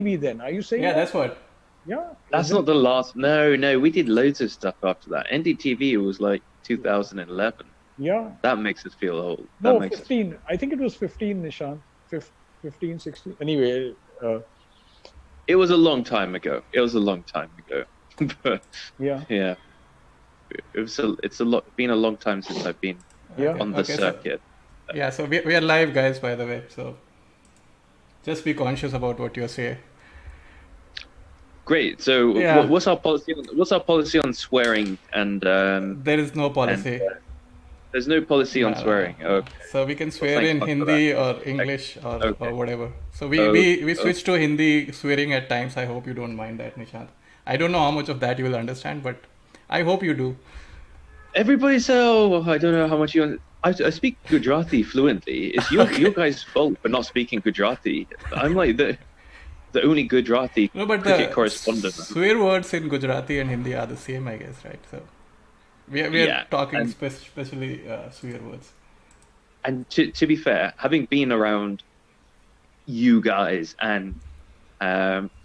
then. Are you saying Yeah, that? that's what. Yeah. That's not the last. No, no, we did loads of stuff after that. NDTV was like 2011. Yeah. That makes us feel old. That No, makes us. 15. I think it was 15, Nishant. 15, 16. Anyway, It was a long time ago. It was a long time ago. But yeah. yeah, it's a lot. Been a long time since I've been Yeah. Okay, on the okay. So, circuit. yeah, so we are live, guys, by the way. So just be conscious about what you say. Great. So Yeah, what's our policy? What's our policy on swearing there is no and policy. there's no policy No, on no, no, swearing. no. Okay. So we can Well, swear thank in God for that. Hindi or English or Okay. whatever. So we, Oh, we, we oh. switch to Hindi swearing at times. I hope you don't mind that, Nishant. I don't know how much of that you will understand, but I hope you do. Everybody say, "Oh, I don't know how much you." I speak Gujarati fluently. It's your guys' fault for not speaking Gujarati. I'm like the only Gujarati No, but cricket the correspondent. swear words in Gujarati and Hindi are the same, I guess, right? So we are Yeah, talking and especially swear words. to be fair, having been around you guys and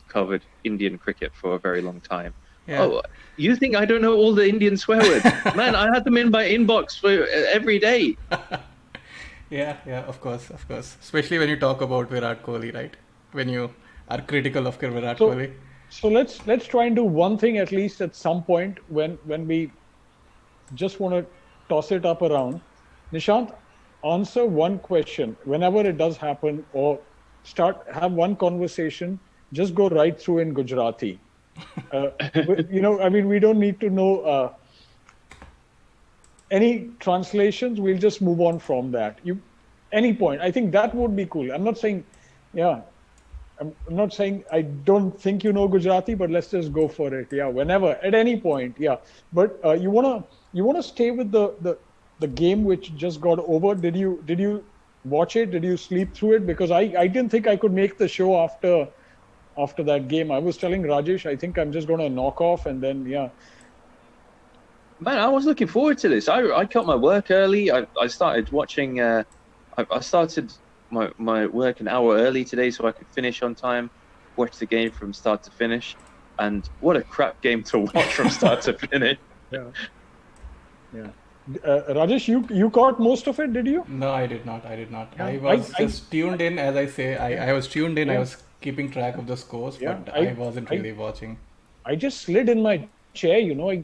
covered Indian cricket for a very long time. Yeah. Oh, you think I don't know all the Indian swear words? Man, I had them in my inbox for every day. Yeah, of course, of course. Especially when you talk about Virat Kohli, right? When you are critical of Virat So Kohli. so let's try and do one thing at least at some point when we just want to toss it up around. Nishant, answer one question whenever it does happen, or have one conversation. Just go right through in Gujarati. I mean, we don't need to know any translations. We'll just move on from that. Any point. I think that would be cool. I'm not saying, yeah. I'm not saying I don't think you know Gujarati, but let's just go for it. Yeah, whenever, at any point. Yeah, but you wanna stay with the game which just got over. Did you watch it? Did you sleep through it? Because I didn't think I could make the show after that game. I was telling Rajesh, I think I'm just gonna knock off, and then yeah. Man, I was looking forward to this. I cut my work early. I started watching. I started my work an hour early today so I could finish on time. Watch the game from start to finish, and what a crap game to watch from start to finish. Yeah, yeah. Rajesh, you caught most of it, did you? No, I did not. I did not. Yeah, I was just tuned in, as I say. I was tuned in. I yeah, was keeping track of the scores, yeah. but I wasn't I really watching. I just slid in my chair.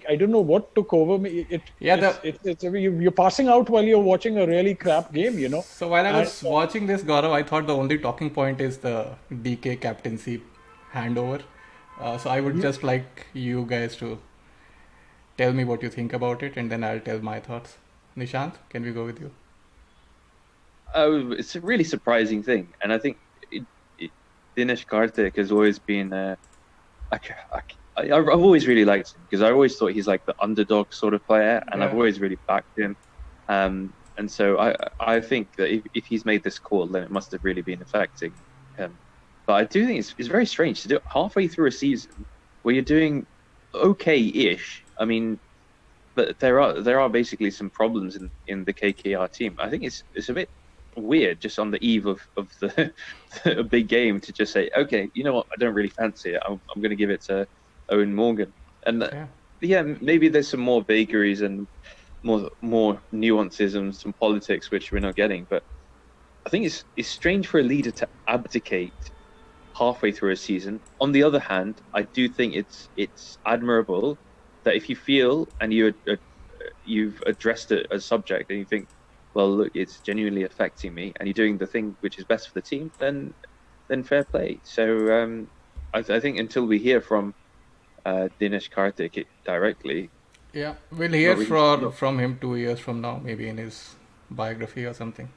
I don't know what took over me. Yeah, the You're passing out while you're watching a really crap game. So while I And was watching this, Gaurav, I thought the only talking point is the DK captaincy handover. So I would you, just like you guys to tell me what you think about it, and then I'll tell my thoughts. Nishant, can we go with you? It's a really surprising thing, and I think Dinesh Karthik has always been. I've always really liked him because I always thought he's like the underdog sort of player, and I've Yeah, always really backed him. And so I think that if he's made this call, then it must have really been affecting him. But I do think it's very strange to do it halfway through a season where you're doing okay-ish. I mean, but there are basically some problems in the KKR team. I think it's a bit weird just on the eve of the a big game to just say, okay, you know what, I don't really fancy it. I'm going to give it to Owen Morgan. And yeah, yeah, maybe there's some more vagaries and more nuances and some politics which we're not getting. But I think it's strange for a leader to abdicate halfway through a season. On the other hand, I do think it's admirable that if you feel and you've addressed a subject and you think, well, look, it's genuinely affecting me, and you're doing the thing which is best for the team, then fair play. So I think until we hear from Dinesh Karthik directly, yeah. We'll not hear really sure. from him 2 years from now, maybe in his biography or something.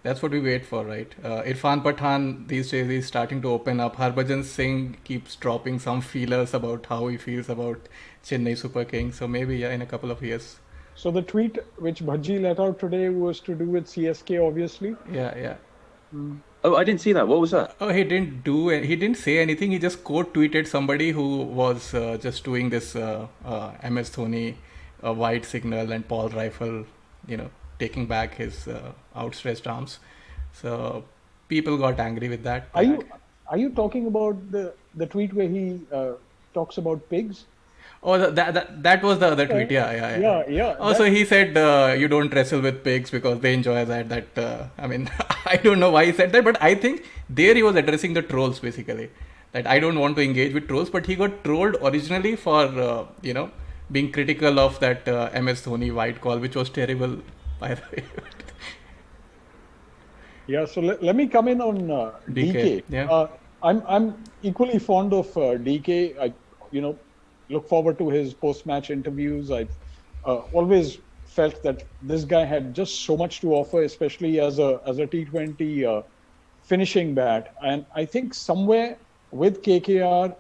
That's what we wait for, right? Irfan Pathan these days is starting to open up. Harbhajan Singh keeps dropping some feelers about how he feels about Chennai Super Kings. So maybe yeah, in a couple of years. So the tweet which Bhaji let out today was to do with CSK, obviously. Yeah. Mm. Oh, I didn't see that. What was that? Oh, he didn't say anything. He just quote tweeted somebody who was just doing this MS Dhoni white signal and Paul Rifle, taking back his outstretched arms. So people got angry with that Are you tag. Are you talking about the tweet where he talks about pigs? Oh, that was the other tweet. Yeah, yeah, yeah. Yeah. Also, he said you don't wrestle with pigs because they enjoy that. I mean, I don't know why he said that, but I think there he was addressing the trolls basically. That I don't want to engage with trolls, but he got trolled originally for being critical of that MS Dhoni white call, which was terrible, by the way. Yeah, so let me come in on DK, DK. yeah. I'm equally fond of DK. I look forward to his post-match interviews. I've always felt that this guy had just so much to offer, especially as a T20 finishing bat. And I think somewhere with KKR,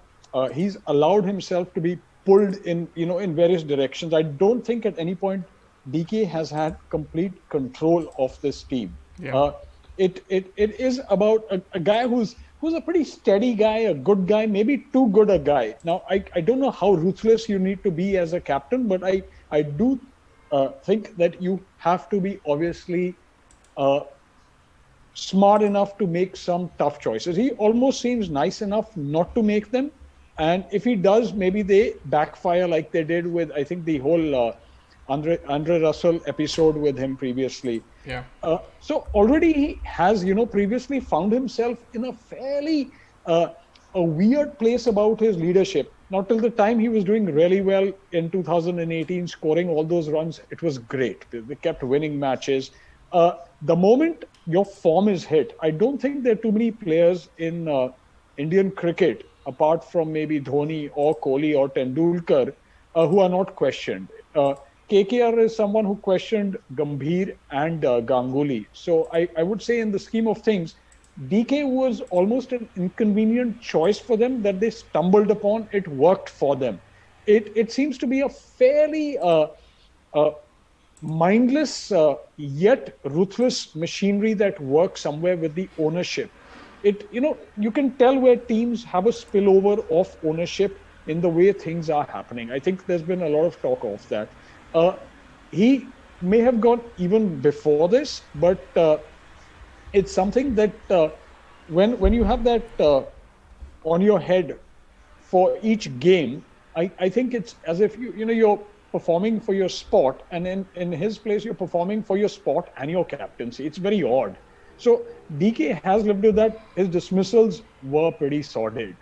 he's allowed himself to be pulled in various directions. I don't think at any point DK has had complete control of this team. Yeah. It is about a guy who's a pretty steady guy, a good guy, maybe too good a guy. Now, I don't know how ruthless you need to be as a captain, but I do think that you have to be obviously smart enough to make some tough choices. He almost seems nice enough not to make them. And if he does, maybe they backfire like they did with, I think, the whole Andre Russell episode with him previously. Yeah. So already he has, previously found himself in a fairly a weird place about his leadership. Now, till the time he was doing really well in 2018, scoring all those runs, it was great. They kept winning matches. The moment your form is hit, I don't think there are too many players in Indian cricket, apart from maybe Dhoni or Kohli or Tendulkar, who are not questioned. KKR is someone who questioned Gambhir and Ganguly. So I would say in the scheme of things, DK was almost an inconvenient choice for them that they stumbled upon. It worked for them. It seems to be a fairly mindless yet ruthless machinery that works somewhere with the ownership. You can tell where teams have a spillover of ownership in the way things are happening. I think there's been a lot of talk of that. He may have gone even before this, but it's something that when you have that on your head for each game, I think it's as if you're performing for your sport, and in his place you're performing for your sport and your captaincy. It's very odd. So DK has lived with that. His dismissals were pretty sordid.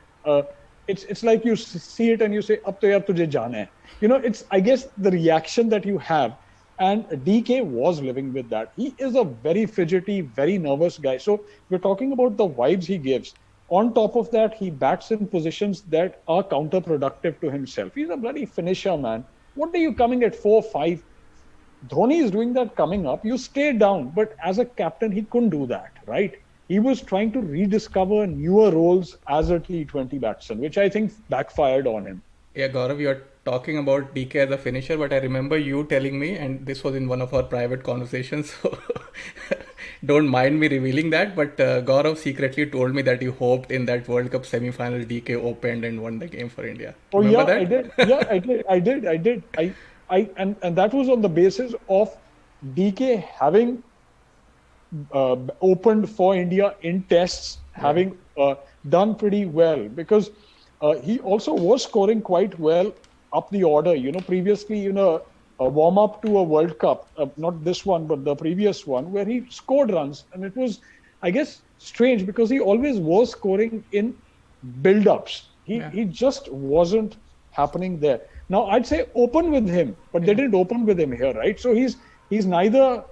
It's like you see it and you say, "Ab to yaar tujhe jaana hai." It's, I guess, the reaction that you have. And DK was living with that. He is a very fidgety, very nervous guy. So we're talking about the vibes he gives. On top of that, he bats in positions that are counterproductive to himself. He's a bloody finisher, man. What are you coming at 4-5? Dhoni is doing that coming up. You stay down. But as a captain, he couldn't do that, right? He was trying to rediscover newer roles as a T20 batsman, which I think backfired on him. Yeah, Gaurav, you're talking about DK as a finisher, but I remember you telling me, and this was in one of our private conversations, so don't mind me revealing that, but Gaurav secretly told me that you hoped in that World Cup semi-final DK opened and won the game for India. Oh, remember yeah, that? I did. I did. And that was on the basis of DK having opened for India in tests, having done pretty well, because he also was scoring quite well up the order. Previously, a warm up to a World Cup, not this one, but the previous one, where he scored runs. And it was, I guess, strange because he always was scoring in build-ups. He just wasn't happening there. Now, I'd say open with him, but they didn't open with him here, right? So he's neither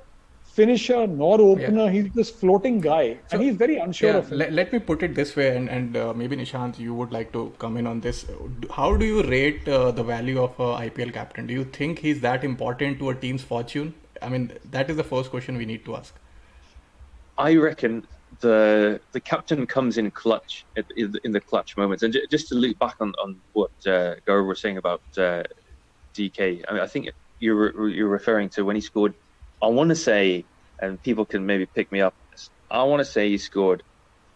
finisher nor opener. He's this floating guy, and he's very unsure of him. Let me put it this way, and maybe Nishant, you would like to come in on this. How do you rate the value of a IPL captain? Do you think he's that important to a team's fortune? I mean, that is the first question we need to ask. I reckon the captain comes in clutch in the clutch moments. And just to loop back on what Gaurav was saying about DK, I mean, I think you're referring to when he scored. I want to say, and people can maybe pick me up, I want to say he scored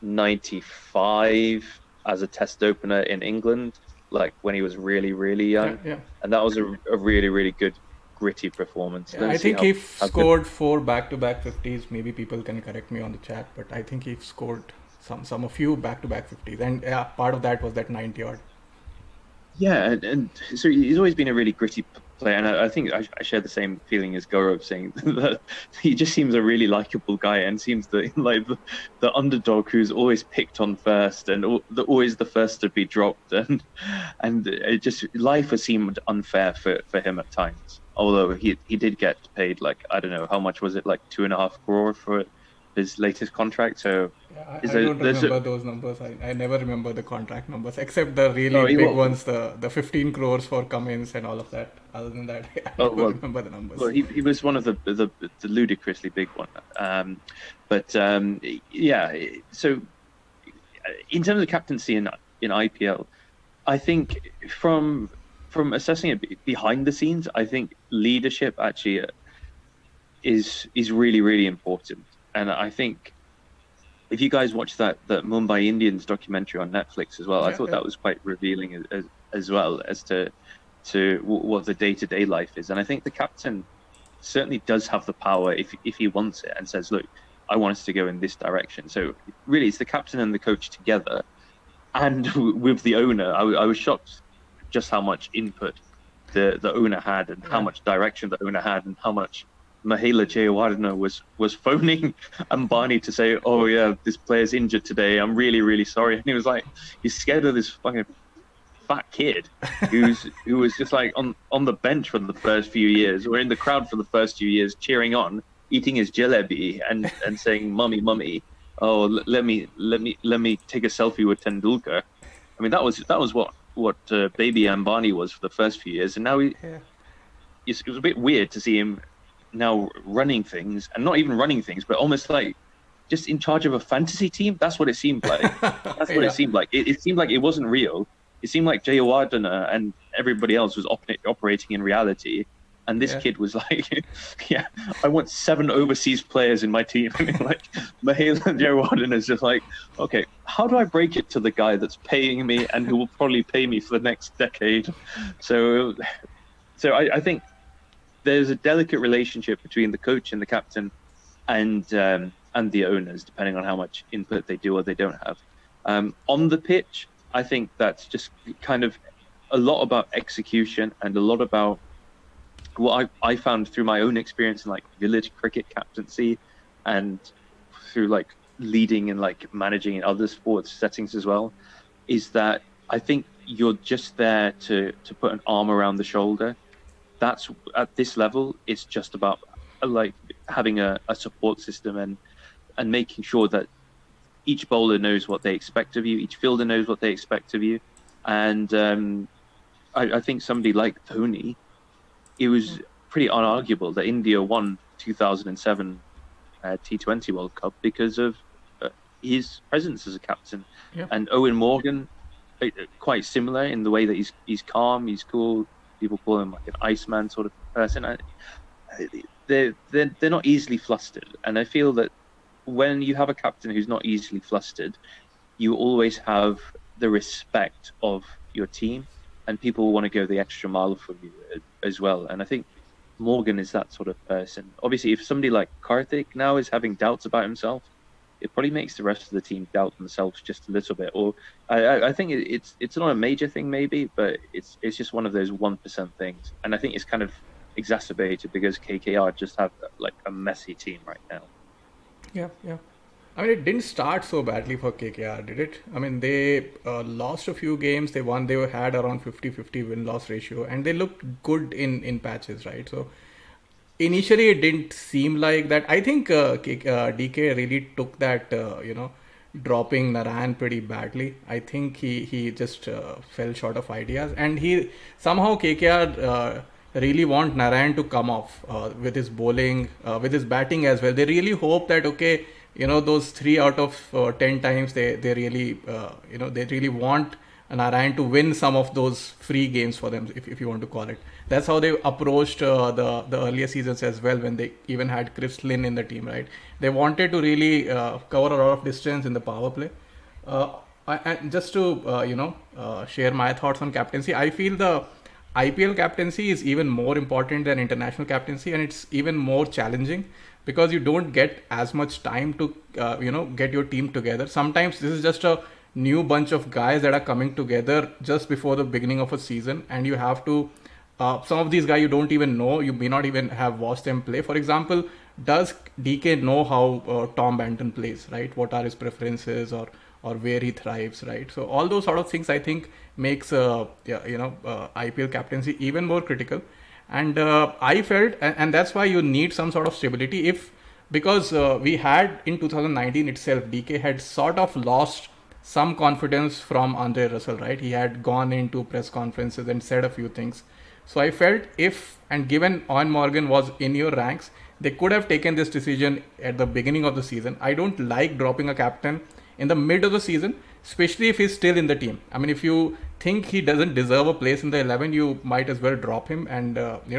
95 as a test opener in England, like when he was really, really young. And that was a really, really good, gritty performance. I think he scored 4 back-to-back 50s. Maybe people can correct me on the chat, but I think he scored a few back-to-back 50s, and yeah, part of that was that 90 odd. Yeah, and so he's always been a really gritty player, and I think I share the same feeling as Gaurav, saying that he just seems a really likable guy and seems like the underdog who's always picked on first and always the first to be dropped, and it just life has seemed unfair for him at times. Although he did get paid, like, I don't know how much was it, like 2.5 crore for his latest contract. So Yeah, I don't remember those numbers. I never remember the contract numbers except the really oh, big ones, the 15 crores for Cummins and all of that. Other than that, I Oh, never remember the numbers. well, he was one of the ludicrously big one. Yeah. So in terms of captaincy in IPL, I think from assessing it behind the scenes, I think leadership actually is really, really important. And I think if you guys watch that Mumbai Indians documentary on Netflix as well, I thought that was quite revealing as well as to what the day-to-day life is. And I think the captain certainly does have the power if he wants it and says, look, I want us to go in this direction. So really it's the captain and the coach together, and with the owner. I was shocked just how much input the owner had, and how much direction the owner had, and how much Mahela Jayawardene was phoning Ambani to say, oh yeah, this player's injured today, I'm really, really sorry. And he was like, he's scared of this fucking fat kid who was just like on the bench for the first few years, or in the crowd for the first few years, cheering on, eating his jalebi and saying, mummy, oh, let me take a selfie with Tendulkar. I mean, that was what baby Ambani was for the first few years, and now it was a bit weird to see him now running things, and not even running things, but almost like just in charge of a fantasy team. That's what it seemed like. That's what it seemed like. It seemed like it wasn't real. It seemed like Jayawardene and everybody else was operating in reality. And this kid was like, yeah, I want 7 overseas players in my team. I mean, like, Mahela Jayawardene is just like, okay, how do I break it to the guy that's paying me and who will probably pay me for the next decade? So I think there's a delicate relationship between the coach and the captain and the owners, depending on how much input they do or they don't have. On the pitch, I think that's just kind of a lot about execution, and a lot about what I found through my own experience in like village cricket captaincy, and through like leading and like managing in other sports settings as well, is that I think you're just there to put an arm around the shoulder. That's at this level, it's just about like having a support system and making sure that each bowler knows what they expect of you, each fielder knows what they expect of you. And I think somebody like Dhoni, it was pretty unarguable that India won 2007 T20 World Cup because of his presence as a captain. And Owen Morgan, quite similar in the way that he's calm, he's cool. People call him like an Iceman sort of person. They're not easily flustered, and I feel that when you have a captain who's not easily flustered, you always have the respect of your team, and people want to go the extra mile for you as well. And I think Morgan is that sort of person. Obviously, if somebody like Karthik now is having doubts about himself, it probably makes the rest of the team doubt themselves just a little bit. Or I think it's not a major thing maybe, but it's just one of those 1% things. And I think it's kind of exacerbated because KKR just have like a messy team right now. Yeah. I mean, it didn't start so badly for KKR, did it? I mean, they lost a few games. They won. They had around 50-50 win-loss ratio, and they looked good in patches, right? So initially, it didn't seem like that. I think DK really took that, dropping Narayan pretty badly. I think he just fell short of ideas, and he somehow KKR really want Narayan to come off with his bowling, with his batting as well. They really hope that those 3 out of 10 times they really they really want Narayan to win some of those free games for them, if you want to call it. That's how they approached the earlier seasons as well, when they even had Chris Lynn in the team, right? They wanted to really cover a lot of distance in the power play. And just to share my thoughts on captaincy, I feel the IPL captaincy is even more important than international captaincy, and it's even more challenging because you don't get as much time to get your team together. Sometimes this is just a new bunch of guys that are coming together just before the beginning of a season, and you have to some of these guys you don't even know, you may not even have watched them play. For example, does DK know how Tom Banton plays, right? What are his preferences, or where he thrives, right? So all those sort of things I think makes IPL captaincy even more critical. And I felt, and that's why you need some sort of stability. If because we had in 2019 itself, DK had sort of lost some confidence from Andre Russell, right? He had gone into press conferences and said a few things. So I felt if and given Owen Morgan was in your ranks, they could have taken this decision at the beginning of the season. I don't like dropping a captain in the mid of the season, especially if he's still in the team. I mean, if you think he doesn't deserve a place in the 11, you might as well drop him. And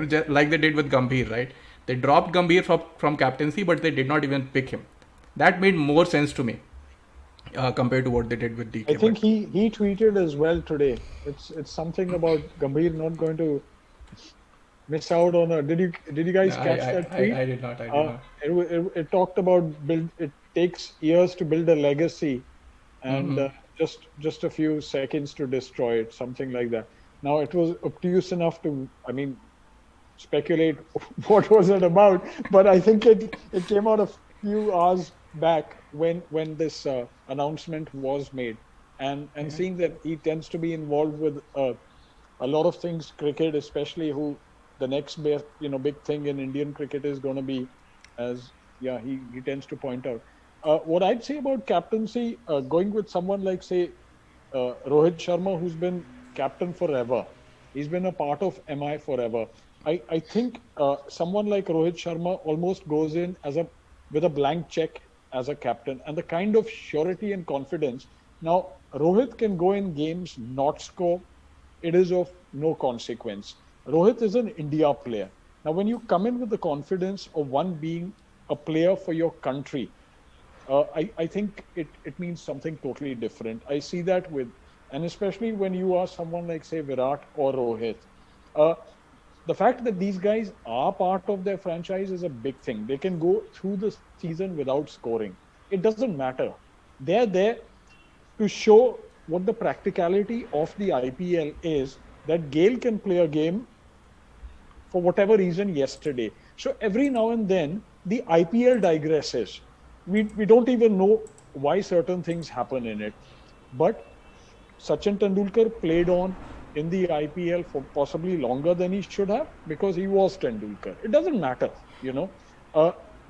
just like they did with Gambhir, right? They dropped Gambhir from captaincy, but they did not even pick him. That made more sense to me compared to what they did with DK. I think he tweeted as well today. It's something about Gambhir not going to miss out on a. Did you guys catch that tweet? I did not. I did not. It talked about it takes years to build a legacy, and just a few seconds to destroy it, something like that. Now it was obtuse enough to, I mean, speculate what was it about, but I think it came out a few hours back when this announcement was made, and seeing that he tends to be involved with a lot of things cricket, especially who the next big thing in Indian cricket is going to be, as he tends to point out. What I'd say about captaincy, going with someone like, say, Rohit Sharma, who's been captain forever. He's been a part of MI forever. I think someone like Rohit Sharma almost goes in with a blank check as a captain, and the kind of surety and confidence. Now, Rohit can go in games, not score. It is of no consequence. Rohit is an India player. Now, when you come in with the confidence of one being a player for your country, I think it means something totally different. I see that and especially when you are someone like, say, Virat or Rohit. The fact that these guys are part of their franchise is a big thing. They can go through the season without scoring. It doesn't matter. They're there to show what the practicality of the IPL is, that Gale can play a game for whatever reason yesterday. So every now and then, the IPL digresses. We don't even know why certain things happen in it. But Sachin Tendulkar played on in the IPL for possibly longer than he should have, because he was Tendulkar. It doesn't matter,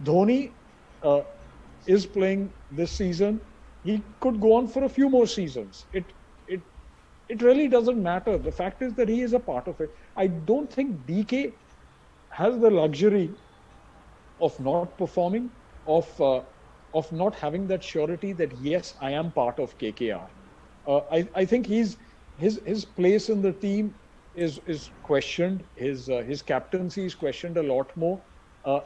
Dhoni is playing this season. He could go on for a few more seasons. It really doesn't matter. The fact is that he is a part of it. I don't think DK has the luxury of not performing, of not having that surety that, yes, I am part of KKR. I think his place in the team is questioned. His captaincy is questioned a lot more.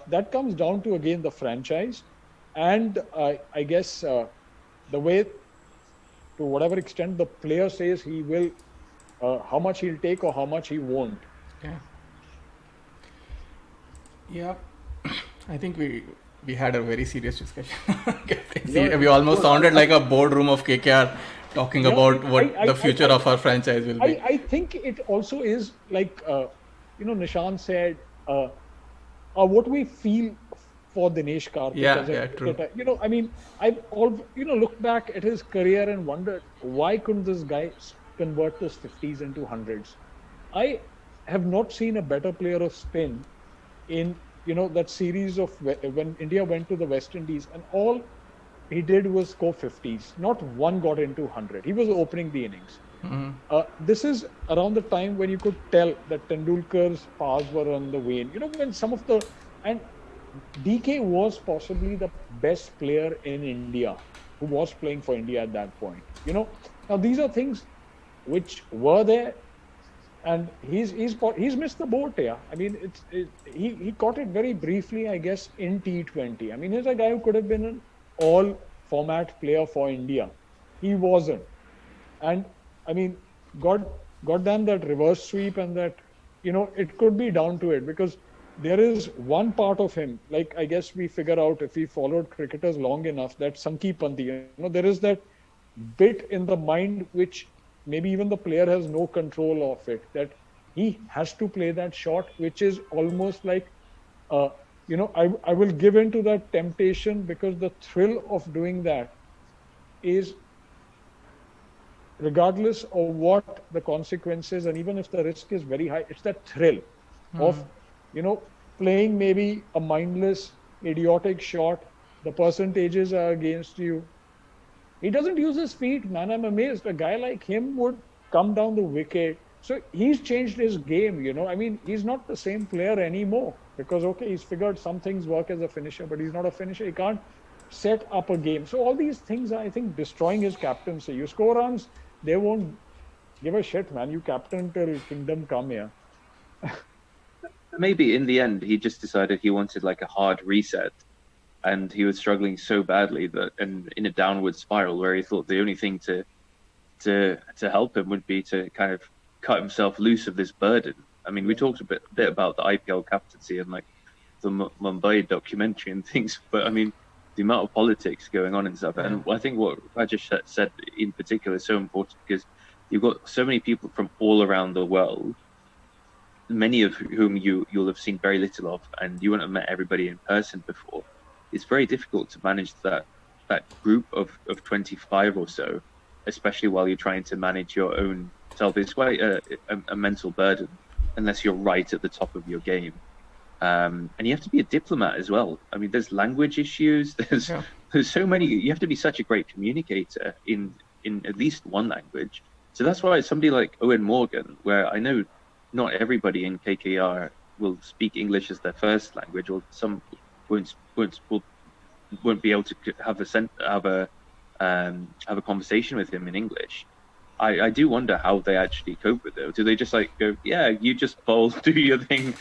That comes down to, again, the franchise, and I guess the way, to whatever extent the player says he will, how much he'll take or how much he won't. Yeah. I think we had a very serious discussion. We almost sounded like a boardroom of KKR talking about what the future of our franchise will be. I think it also is like, Nishant said, what we feel for Dinesh Karthik. Yeah, true. I mean, I've looked back at his career and wondered, why couldn't this guy convert those 50s into 100s? I have not seen a better player of spin in, that series of when India went to the West Indies, and all he did was score 50s. Not one got into 100. He was opening the innings. This is around the time when you could tell that Tendulkar's powers were on the wane. When and DK was possibly the best player in India who was playing for India at that point. Now these are things which were there, and he's missed the boat here. I mean, he caught it very briefly, I guess, in T20. I mean, he's a guy who could have been an all-format player for India. He wasn't. And, I mean, goddamn that reverse sweep, and that, it could be down to it, because there is one part of him, like I guess we figure out if we followed cricketers long enough, that Sanki Panti, there is that bit in the mind which maybe even the player has no control of it, that he has to play that shot, which is almost like, uh, I will give in to that temptation because the thrill of doing that is, regardless of what the consequences, and even if the risk is very high, it's that thrill of, playing maybe a mindless, idiotic shot. The percentages are against you. He doesn't use his feet, man. I'm amazed. A guy like him would come down the wicket. So he's changed his game. I mean, he's not the same player anymore because, okay, he's figured some things work as a finisher, but he's not a finisher. He can't set up a game. So all these things are, I think, destroying his captaincy. You score runs, they won't give a shit, man. You captain till kingdom come here. Maybe in the end, he just decided he wanted like a hard reset, and he was struggling so badly that, and in a downward spiral, where he thought the only thing to help him would be to kind of cut himself loose of this burden. I mean, we talked a bit about the IPL captaincy and like the Mumbai documentary and things, but I mean, the amount of politics going on and stuff. And I think what Rajesh said in particular is so important because you've got so many people from all around the world, many of whom you'll have seen very little of, and you won't have met everybody in person before. It's very difficult to manage that group of 25 or so, especially while you're trying to manage your own self. It's quite a mental burden unless you're right at the top of your game. And you have to be a diplomat as well. I mean, there's language issues. There's so many. You have to be such a great communicator in at least one language. So that's why somebody like Owen Morgan, where I know not everybody in KKR will speak English as their first language, or some won't be able to have a conversation with him in English. I do wonder how they actually cope with it. Do they just like go, yeah, you just bowl, do your thing,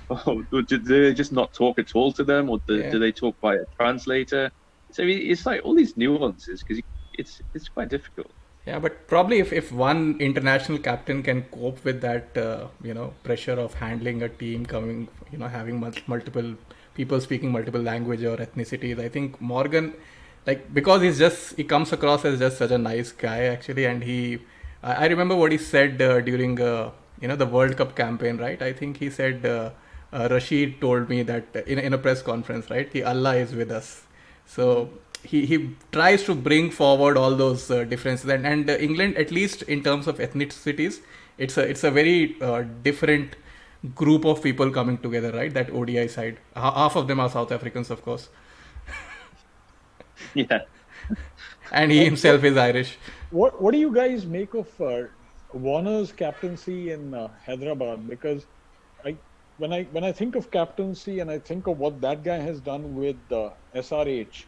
or do they just not talk at all to them, or do they talk by a translator? So it's like all these nuances because it's quite difficult. Yeah, but probably if one international captain can cope with that, pressure of handling a team coming, having multiple people speaking multiple language or ethnicities, I think Morgan, like, because he comes across as just such a nice guy actually, and I remember what he said during, the World Cup campaign, right? I think he said, Rashid told me that in a press conference, right? Allah is with us. So he tries to bring forward all those differences, and England, at least in terms of ethnicities, it's a very different group of people coming together, right? That ODI side, half of them are South Africans, of course. Yeah, and he himself is Irish. What do you guys make of Warner's captaincy in Hyderabad? Because when I think of captaincy and I think of what that guy has done with SRH.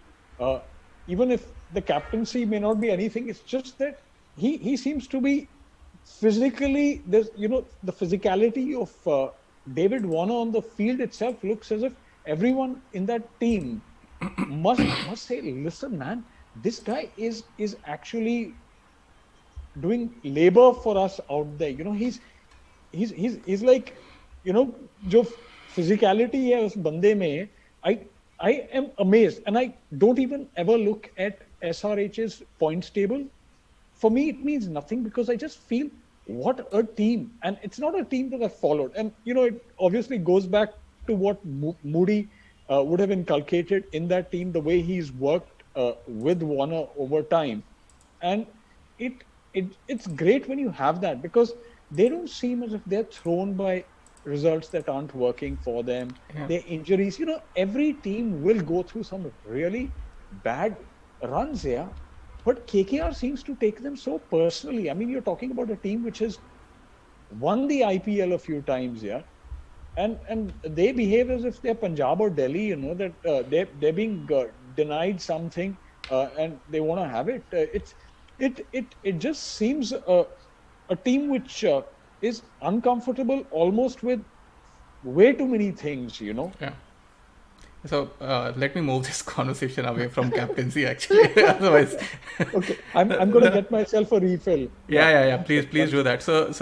Even if the captaincy may not be anything, it's just that he seems to be physically, there's, the physicality of David Warner on the field itself looks as if everyone in that team must say, listen, man, this guy is actually doing labor for us out there. He's like, जो physicality है उस बंदे में, I am amazed, and I don't even ever look at SRH's points table. For me, it means nothing because I just feel what a team, and it's not a team that I've followed. And it obviously goes back to what Moody would have inculcated in that team, the way he's worked with Warner over time, and it's great when you have that because they don't seem as if they're thrown by results that aren't working for them, their injuries. Every team will go through some really bad runs here, but KKR seems to take them so personally. I mean, you're talking about a team which has won the IPL a few times, and they behave as if they're Punjab or Delhi, that they're being denied something and they want to have it. It just seems a team which is uncomfortable almost with way too many things, Yeah. So let me move this conversation away from captaincy actually. Otherwise, okay, I'm going to get myself a refill. Yeah. Please do that. So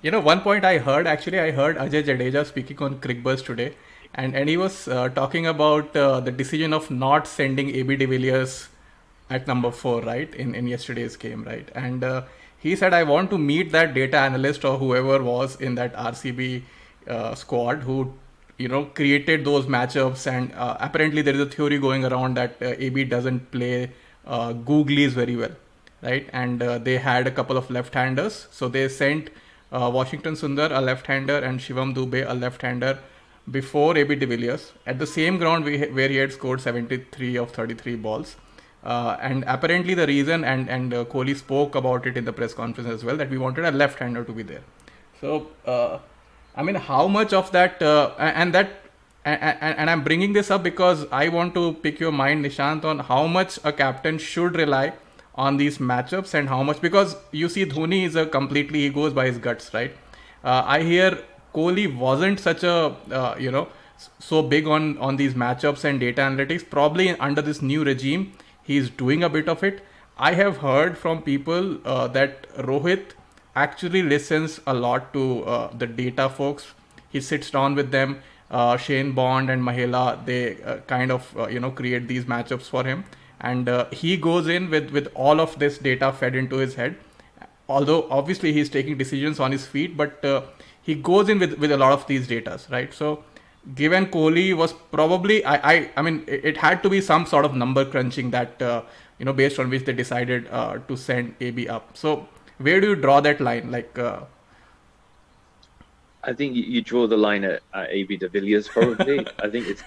One point I heard, I heard Ajay Jadeja speaking on Crickbuzz today, and he was talking about the decision of not sending AB de Villiers at number 4, right, in yesterday's game, right? And he said, I want to meet that data analyst or whoever was in that RCB squad who, created those matchups. And apparently there is a theory going around that AB doesn't play googlies very well, right? And they had a couple of left-handers, so they sent Washington Sundar, a left-hander, and Shivam Dubey, a left-hander, before AB de Villiers at the same ground where he had scored 73 of 33 balls. And apparently the reason, and Kohli spoke about it in the press conference as well, that we wanted a left-hander to be there. So, how much of that, and I'm bringing this up because I want to pick your mind, Nishant, on how much a captain should rely on these matchups and how much, because you see Dhoni is he goes by his guts, right? I hear Kohli wasn't such a, so big on these matchups and data analytics. Probably under this new regime, he's doing a bit of it. I have heard from people that Rohit actually listens a lot to the data folks. He sits down with them. Shane Bond and Mahela, they create these matchups for him. And he goes in with all of this data fed into his head. Although obviously he's taking decisions on his feet, but he goes in with a lot of these data, right? So given Kohli was probably, it had to be some sort of number crunching that, based on which they decided to send AB up. So where do you draw that line? I think you draw the line at AB de Villiers probably. I think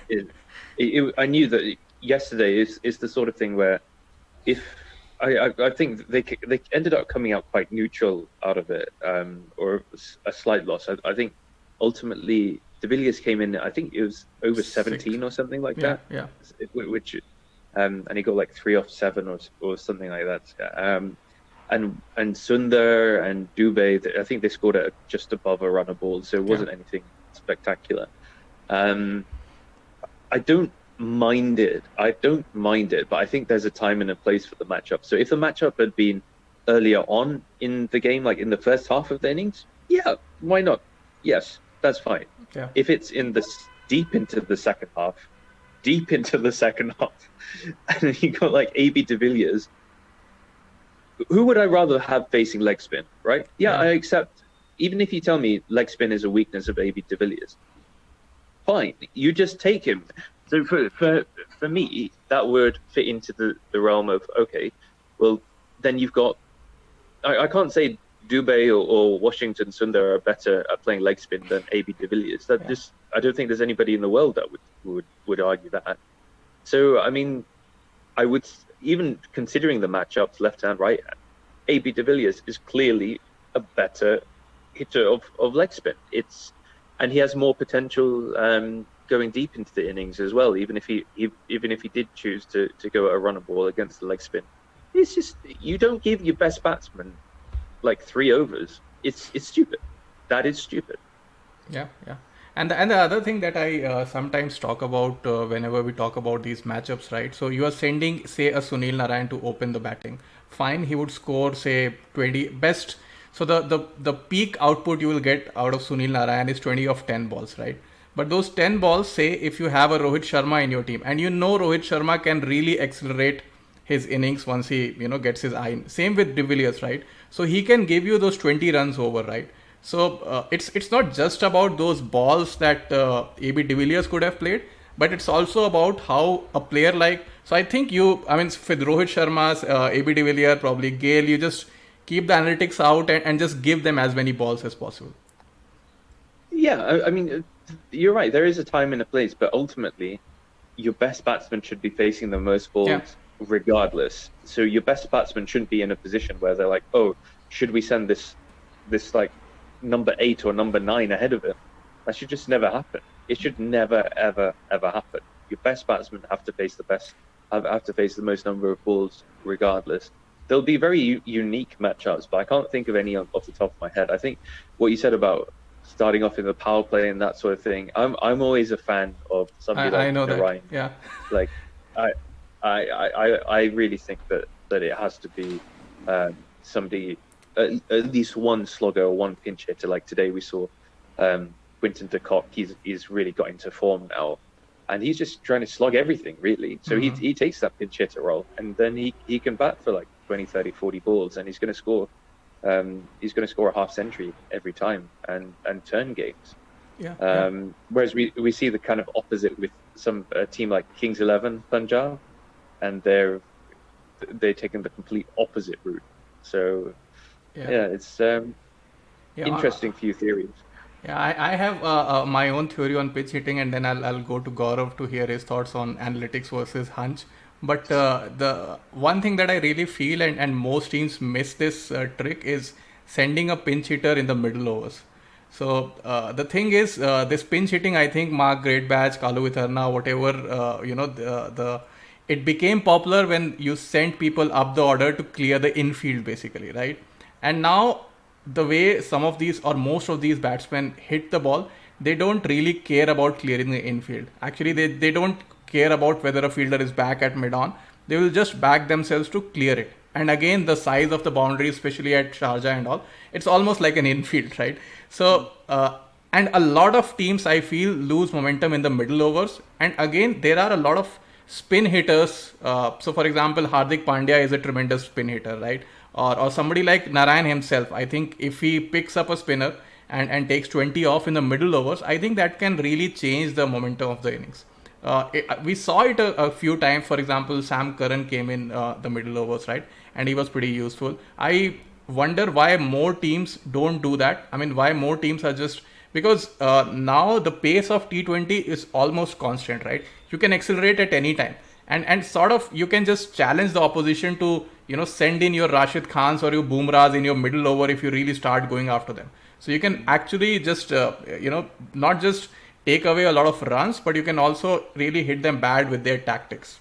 I knew that yesterday is the sort of thing where if I think they ended up coming out quite neutral out of it, or a slight loss. I think ultimately de Villiers came in. I think it was over 17 or something like that. Yeah. Which, and he got like 3 off 7 or something like that. And Sundar and Dubey, I think they scored at just above a run a ball, so it wasn't anything spectacular. I don't mind it, but I think there's a time and a place for the matchup. So if the matchup had been earlier on in the game, like in the first half of the innings, yeah, why not? Yes, that's fine. Yeah. If it's deep into the second half, and you got like AB de Villiers, who would I rather have facing leg spin, right? Yeah, I accept. Even if you tell me leg spin is a weakness of AB de Villiers, fine, you just take him. So for me, that would fit into the realm of, okay, well, then you've got, I can't say Dubey or Washington Sundar are better at playing leg spin than AB de Villiers. I don't think there's anybody in the world that would argue that. So, I would, even considering the matchups left hand, right hand, AB de Villiers is clearly a better hitter of leg spin. And he has more potential going deep into the innings as well. Even if he did choose to go at a runner ball against the leg spin, it's just, you don't give your best batsman like 3 overs. It's stupid. That is stupid. Yeah. And the other thing that I sometimes talk about whenever we talk about these matchups, right? So you are sending, say, a Sunil Narayan to open the batting. Fine, he would score, say, 20 best. So the peak output you will get out of Sunil Narayan is 20 of 10 balls, right? But those 10 balls, say, if you have a Rohit Sharma in your team, and Rohit Sharma can really accelerate his innings once he gets his eye in. Same with de Villiers, right? So he can give you those 20 runs over, right? So it's not just about those balls that AB de Villiers could have played, but it's also about how a player like. So I think with Rohit Sharma's AB de Villiers, probably Gale, you just keep the analytics out and just give them as many balls as possible. Yeah, you're right. There is a time and a place, but ultimately, your best batsman should be facing the most balls regardless. So your best batsman shouldn't be in a position where they're like, oh, should we send this like number 8 or number 9 ahead of him? That should just never happen. It should never, ever, ever happen. Your best batsmen have to face the most number of balls regardless. There'll be very unique matchups, but I can't think of any off the top of my head. I think what you said about starting off in the power play and that sort of thing, I'm always a fan of somebody like Narayan. Yeah. Like I really think that it has to be somebody at least one slogger or one pinch hitter. Like today we saw Quinton de Kock. He's really got into form now, and he's just trying to slug everything really. So he takes that pinch hitter role, and then he can bat for like 20, 30, 40 balls, and he's going to score. He's going to score a half century every time and turn games. Whereas we see the kind of opposite with some team like Kings 11 Punjab, and they're taking the complete opposite route. So it's interesting few theories. Yeah, I have my own theory on pitch hitting, and then I'll go to Gaurav to hear his thoughts on analytics versus hunch. But the one thing that I really feel, and most teams miss this trick, is sending a pinch hitter in the middle overs. So the thing is, this pinch hitting, I think Mark Greatbatch, Kalu Vitharna, whatever, it became popular when you sent people up the order to clear the infield, basically, right? And now the way some of these or most of these batsmen hit the ball, they don't really care about clearing the infield. Actually, they don't care about whether a fielder is back at mid-on. They will just back themselves to clear it. And again, the size of the boundary, especially at Sharjah and all, it's almost like an infield, right? So, and a lot of teams, I feel, lose momentum in the middle overs. And again, there are a lot of spin hitters. So, for example, Hardik Pandya is a tremendous spin hitter, right? Or somebody like Narayan himself. I think if he picks up a spinner and takes 20 off in the middle overs, I think that can really change the momentum of the innings. We saw it a few times. For example, Sam Curran came in the middle overs, right? And he was pretty useful. I wonder why more teams don't do that. I mean, why more teams are just... Because now the pace of T20 is almost constant, right? You can accelerate at any time. And sort of you can just challenge the opposition to, send in your Rashid Khans or your Bumrahs in your middle over if you really start going after them. So you can actually just, not just take away a lot of runs, but you can also really hit them bad with their tactics.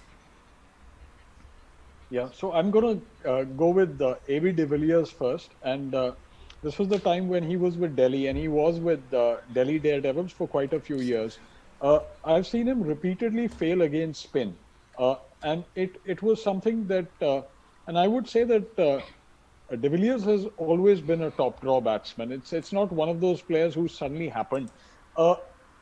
Yeah, so I'm going to go with A.B. de Villiers first. And this was the time when he was with Delhi, and he was with Delhi Daredevils for quite a few years. I've seen him repeatedly fail against spin. And it was something that, and I would say that de Villiers has always been a top draw batsman. It's not one of those players who suddenly happened.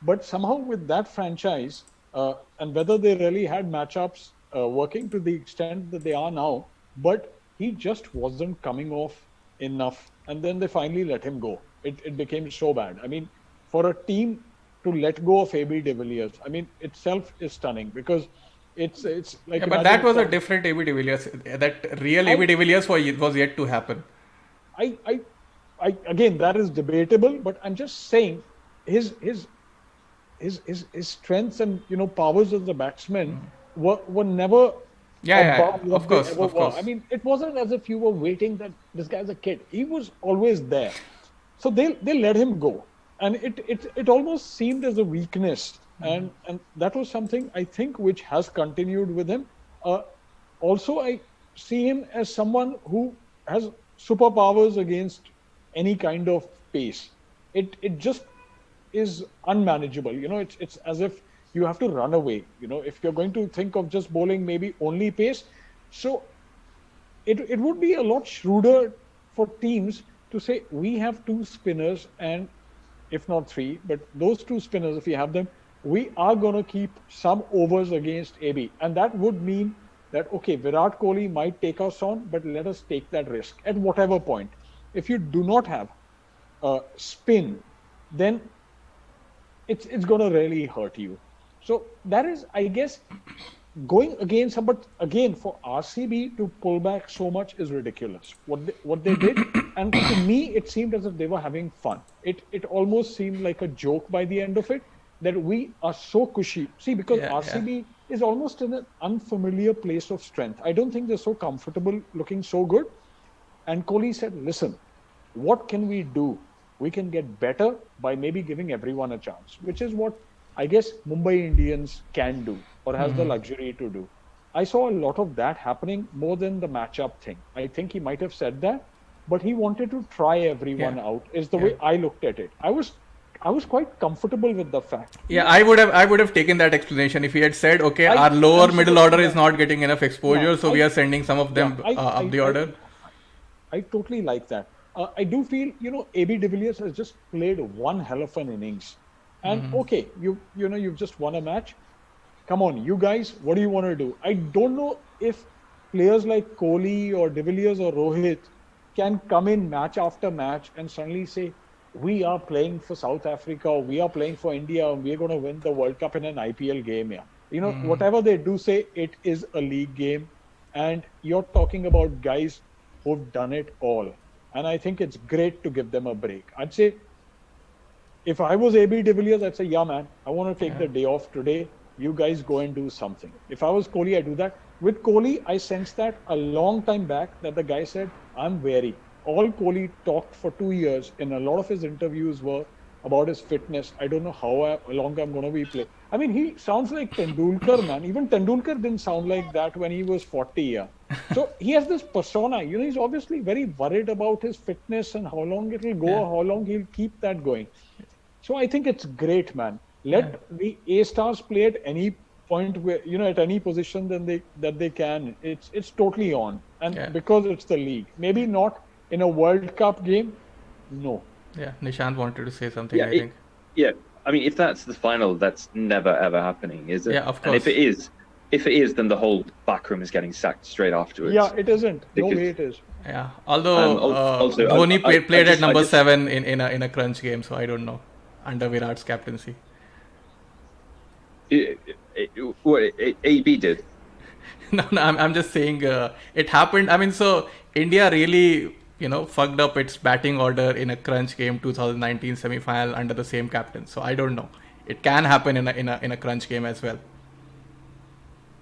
But somehow with that franchise, and whether they really had matchups working to the extent that they are now, but he just wasn't coming off enough. And then they finally let him go. It became so bad. I mean, for a team to let go of A.B. de Villiers, I mean, itself is stunning because it's like... Yeah, but that was a different A.B. de Villiers. That real A.B. de Villiers was yet to happen. I again, that is debatable, but I'm just saying his strengths and powers as a batsman were never above of course. I mean, it wasn't as if you were waiting that this guy's a kid. He was always there. So they let him go. And it almost seemed as a weakness. And that was something I think which has continued with him. Also, I see him as someone who has superpowers against any kind of pace. It just is unmanageable. It's as if you have to run away. If you're going to think of just bowling maybe only pace. So it would be a lot shrewder for teams to say, we have two spinners, and if not three, but those two spinners, if we have them, we are going to keep some overs against AB. And that would mean that, okay, Virat Kohli might take us on, but let us take that risk at whatever point. If you do not have spin, then it's going to really hurt you. So that is, I guess, going against him. But again, for RCB to pull back so much is ridiculous. What they did, and to me, it seemed as if they were having fun. It almost seemed like a joke by the end of it, that we are so cushy. See, because RCB is almost in an unfamiliar place of strength. I don't think they're so comfortable looking so good. And Kohli said, listen, what can we do? We can get better by maybe giving everyone a chance, which is what I guess Mumbai Indians can do or has the luxury to do. I saw a lot of that happening more than the matchup thing. I think he might have said that, but he wanted to try everyone out is the way I looked at it. I was quite comfortable with the fact. Yeah, I would have taken that explanation if he had said, okay, our lower middle order is not getting enough exposure, so we are sending some of them up the order. I totally like that. I do feel, AB de Villiers has just played one hell of an innings. And okay, you've just won a match. Come on, you guys, what do you want to do? I don't know if players like Kohli or de Villiers or Rohit can come in match after match and suddenly say, we are playing for South Africa, or we are playing for India, and we're going to win the World Cup in an IPL game. Yeah. Whatever they do say, it is a league game. And you're talking about guys who've done it all. And I think it's great to give them a break. I'd say, if I was AB de Villiers, I'd say, yeah, man, I want to take the day off today. You guys go and do something. If I was Kohli, I'd do that. With Kohli, I sensed that a long time back that the guy said, I'm wary. All Kohli talked for 2 years in a lot of his interviews were about his fitness. I don't know how long I'm going to be playing. I mean, he sounds like Tendulkar, man. Even Tendulkar didn't sound like that when he was 40. Yeah. So he has this persona. He's obviously very worried about his fitness and how long it will go, or how long he'll keep that going. So I think it's great, man. Let the A stars play at any point where, at any position that they can. It's totally on. And because it's the league, maybe not in a World Cup game. No. Yeah, Nishant wanted to say something, I think. I mean, if that's the final, that's never ever happening, is it? Yeah, of course. And if it is, then the whole backroom is getting sacked straight afterwards. Yeah, it isn't. No way it is. Yeah, although also, Dhoni played at number 7 in a crunch game, so I don't know, under Virat's captaincy. What AB did? No, I'm just saying it happened. I mean, so India really, fucked up its batting order in a crunch game 2019 semi-final under the same captain. So I don't know. It can happen in a crunch game as well.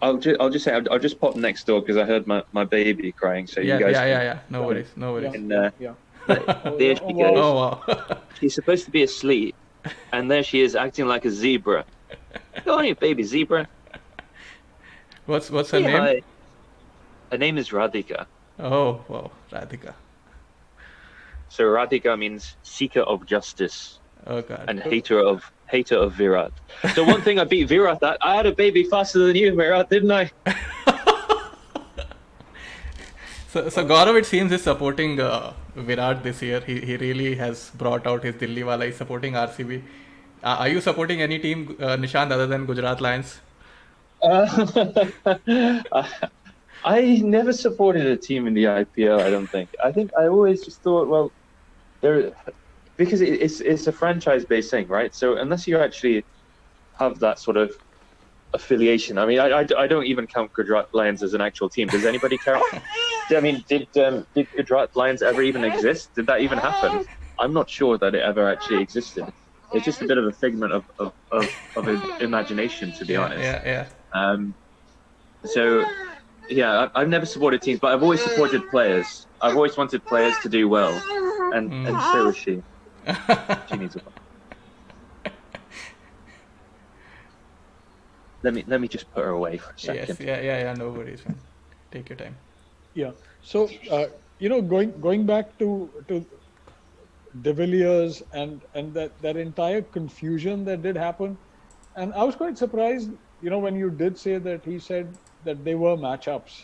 I'll just say I'll just pop next door because I heard my baby crying. So yeah, you guys. Yeah. No worries. And, there she goes. Oh wow. She's supposed to be asleep, and there she is acting like a zebra. Go on, you baby zebra. What's her name? Hi. Her name is Radhika. Oh wow, Radhika. So Radhika means seeker of justice. Oh god. And hater of Virat. So one thing I beat Virat at, I had a baby faster than you, Virat, didn't I? So Gaurav, it seems, is supporting Virat this year. He really has brought out his Dilli wala. He's supporting RCB. Are you supporting any team, Nishant, other than Gujarat Lions? I never supported a team in the IPL. I don't think. I think I always just thought, well, because it's a franchise-based thing, right? So unless you actually have that sort of affiliation, I mean, I don't even count Gujarat Lions as an actual team. Does anybody count? I mean, did Gujarat Lions ever even exist? Did that even happen? I'm not sure that it ever actually existed. It's just a bit of a figment of imagination, to be honest. Yeah. So, yeah, I've never supported teams, but I've always supported players. I've always wanted players to do well, and so is she. She needs a. Let me just put her away for a second. Yes, yeah. No worries, man. Take your time. Yeah. So, going back to de Villiers and that entire confusion that did happen, and I was quite surprised, when you did say that he said that they were matchups.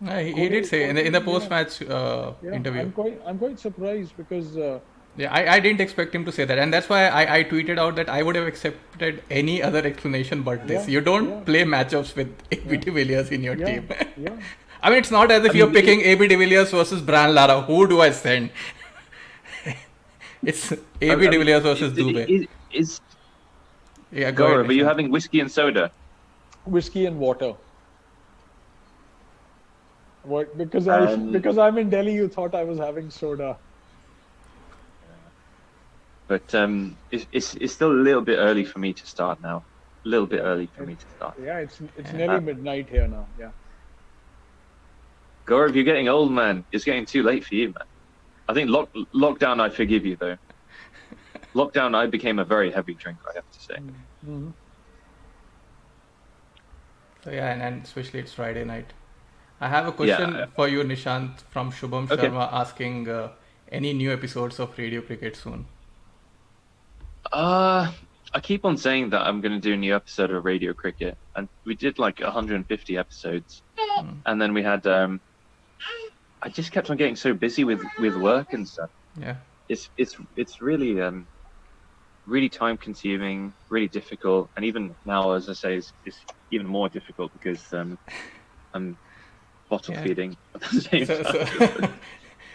He did say in the post-match interview. I'm quite surprised because. I didn't expect him to say that, and that's why I tweeted out that I would have accepted any other explanation but this. You don't play matchups with AB de Villiers in your team. I mean, it's not as if you're picking AB de Villiers versus Brian Lara. Who do I send? It's AB de Villiers versus Dubey. Gaurav, are you having whiskey and soda? Whiskey and water. What? Because I'm in Delhi, you thought I was having soda. But it's still a little bit early for me to start now. A little bit early for me to start. Yeah, it's nearly midnight here now. Yeah. Gaurav, you're getting old, man. It's getting too late for you, man. I think lockdown, I forgive you, though. Lockdown, I became a very heavy drinker, I have to say. Mm-hmm. So and especially it's Friday night. I have a question for you, Nishant, from Shubham Sharma, asking any new episodes of Radio Cricket soon? I keep on saying that I'm going to do a new episode of Radio Cricket, and we did like 150 episodes, and then we had I just kept on getting so busy with work and stuff. Yeah. It's really really time consuming, really difficult, and even now, as I say, it's even more difficult because I'm bottle feeding at the same time.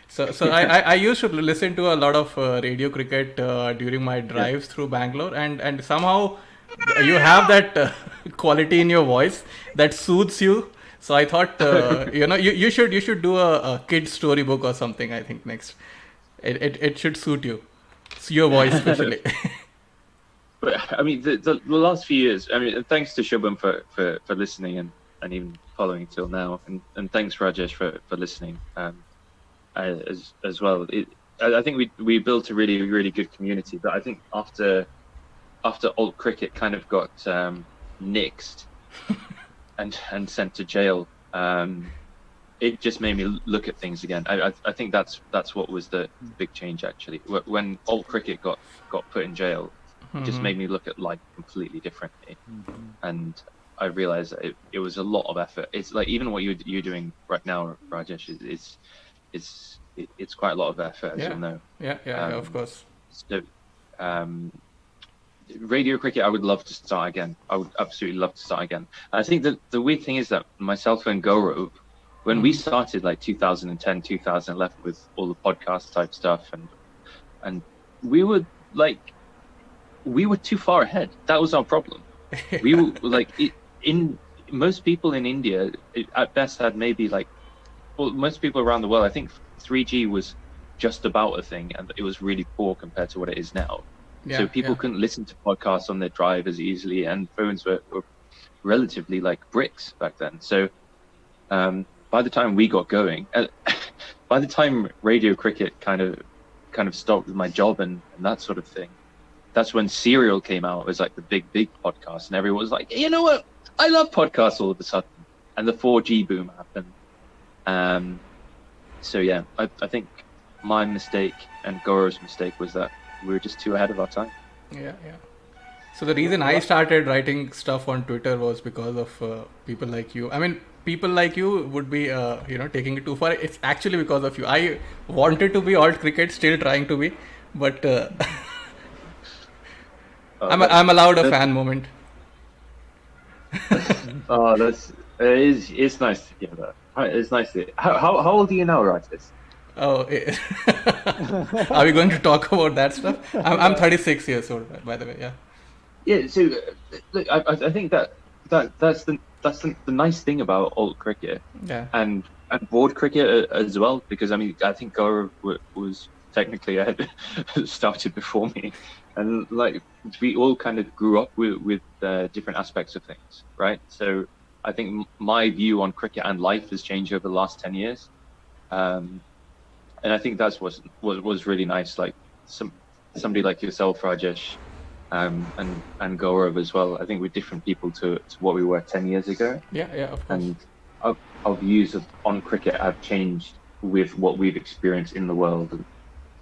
So I used to listen to a lot of radio cricket during my drives through Bangalore, and somehow you have that quality in your voice that soothes you. So I thought you should do a kid storybook or something. I think next it should suit you. It's your voice especially. But I mean, the last few years, I mean, and thanks to Shubham for listening and even following till now, and thanks Rajesh for listening as well. I think we built a really good community, but I think after alt cricket kind of got nixed and sent to jail, it just made me look at things again. I think that's what was the big change actually. When alt cricket got put in jail, it just made me look at life completely differently, and I realized that it was a lot of effort. It's like even what you're doing right now, Rajesh, it's quite a lot of effort, as you'll know. Yeah, of course. So, radio cricket, I would love to start again. I would absolutely love to start again. I think that the weird thing is that myself and Gaurav, when we started like 2010, 2011 with all the podcast type stuff, and we were too far ahead. That was our problem. We were like, most people in India at best had maybe most people around the world, I think 3G was just about a thing, and it was really poor compared to what it is now. So people couldn't listen to podcasts on their drive as easily, and phones were relatively like bricks back then. So by the time we got going, by the time radio cricket kind of stopped with my job and that sort of thing, that's when Serial came out. It was like the big podcast, and everyone was like, you know what? I love podcasts all of a sudden. And the 4G boom happened. So yeah, I think my mistake and Gaurav's mistake was that we were just too ahead of our time. Yeah. So the reason I started writing stuff on Twitter was because of people like you. I mean, people like you would be, taking it too far. It's actually because of you. I wanted to be alt cricket, still trying to be, but I'm allowed a fan moment. It's nice to hear that. It's nice to. How old are you now, Rajesh? Oh, are we going to talk about that stuff? I'm 36 years old, by the way. Yeah. Yeah. So, look, I think that's the nice thing about alt cricket. Yeah. And board cricket as well, because I mean I think Gaurav was technically started before me, and like we all kind of grew up with different aspects of things, right? So I think my view on cricket and life has changed over the last 10 years. And I think that's was really nice. Like somebody like yourself, Rajesh, and Gaurav as well. I think we're different people to what we were 10 years ago. Yeah, of course. And our views on cricket have changed with what we've experienced in the world. And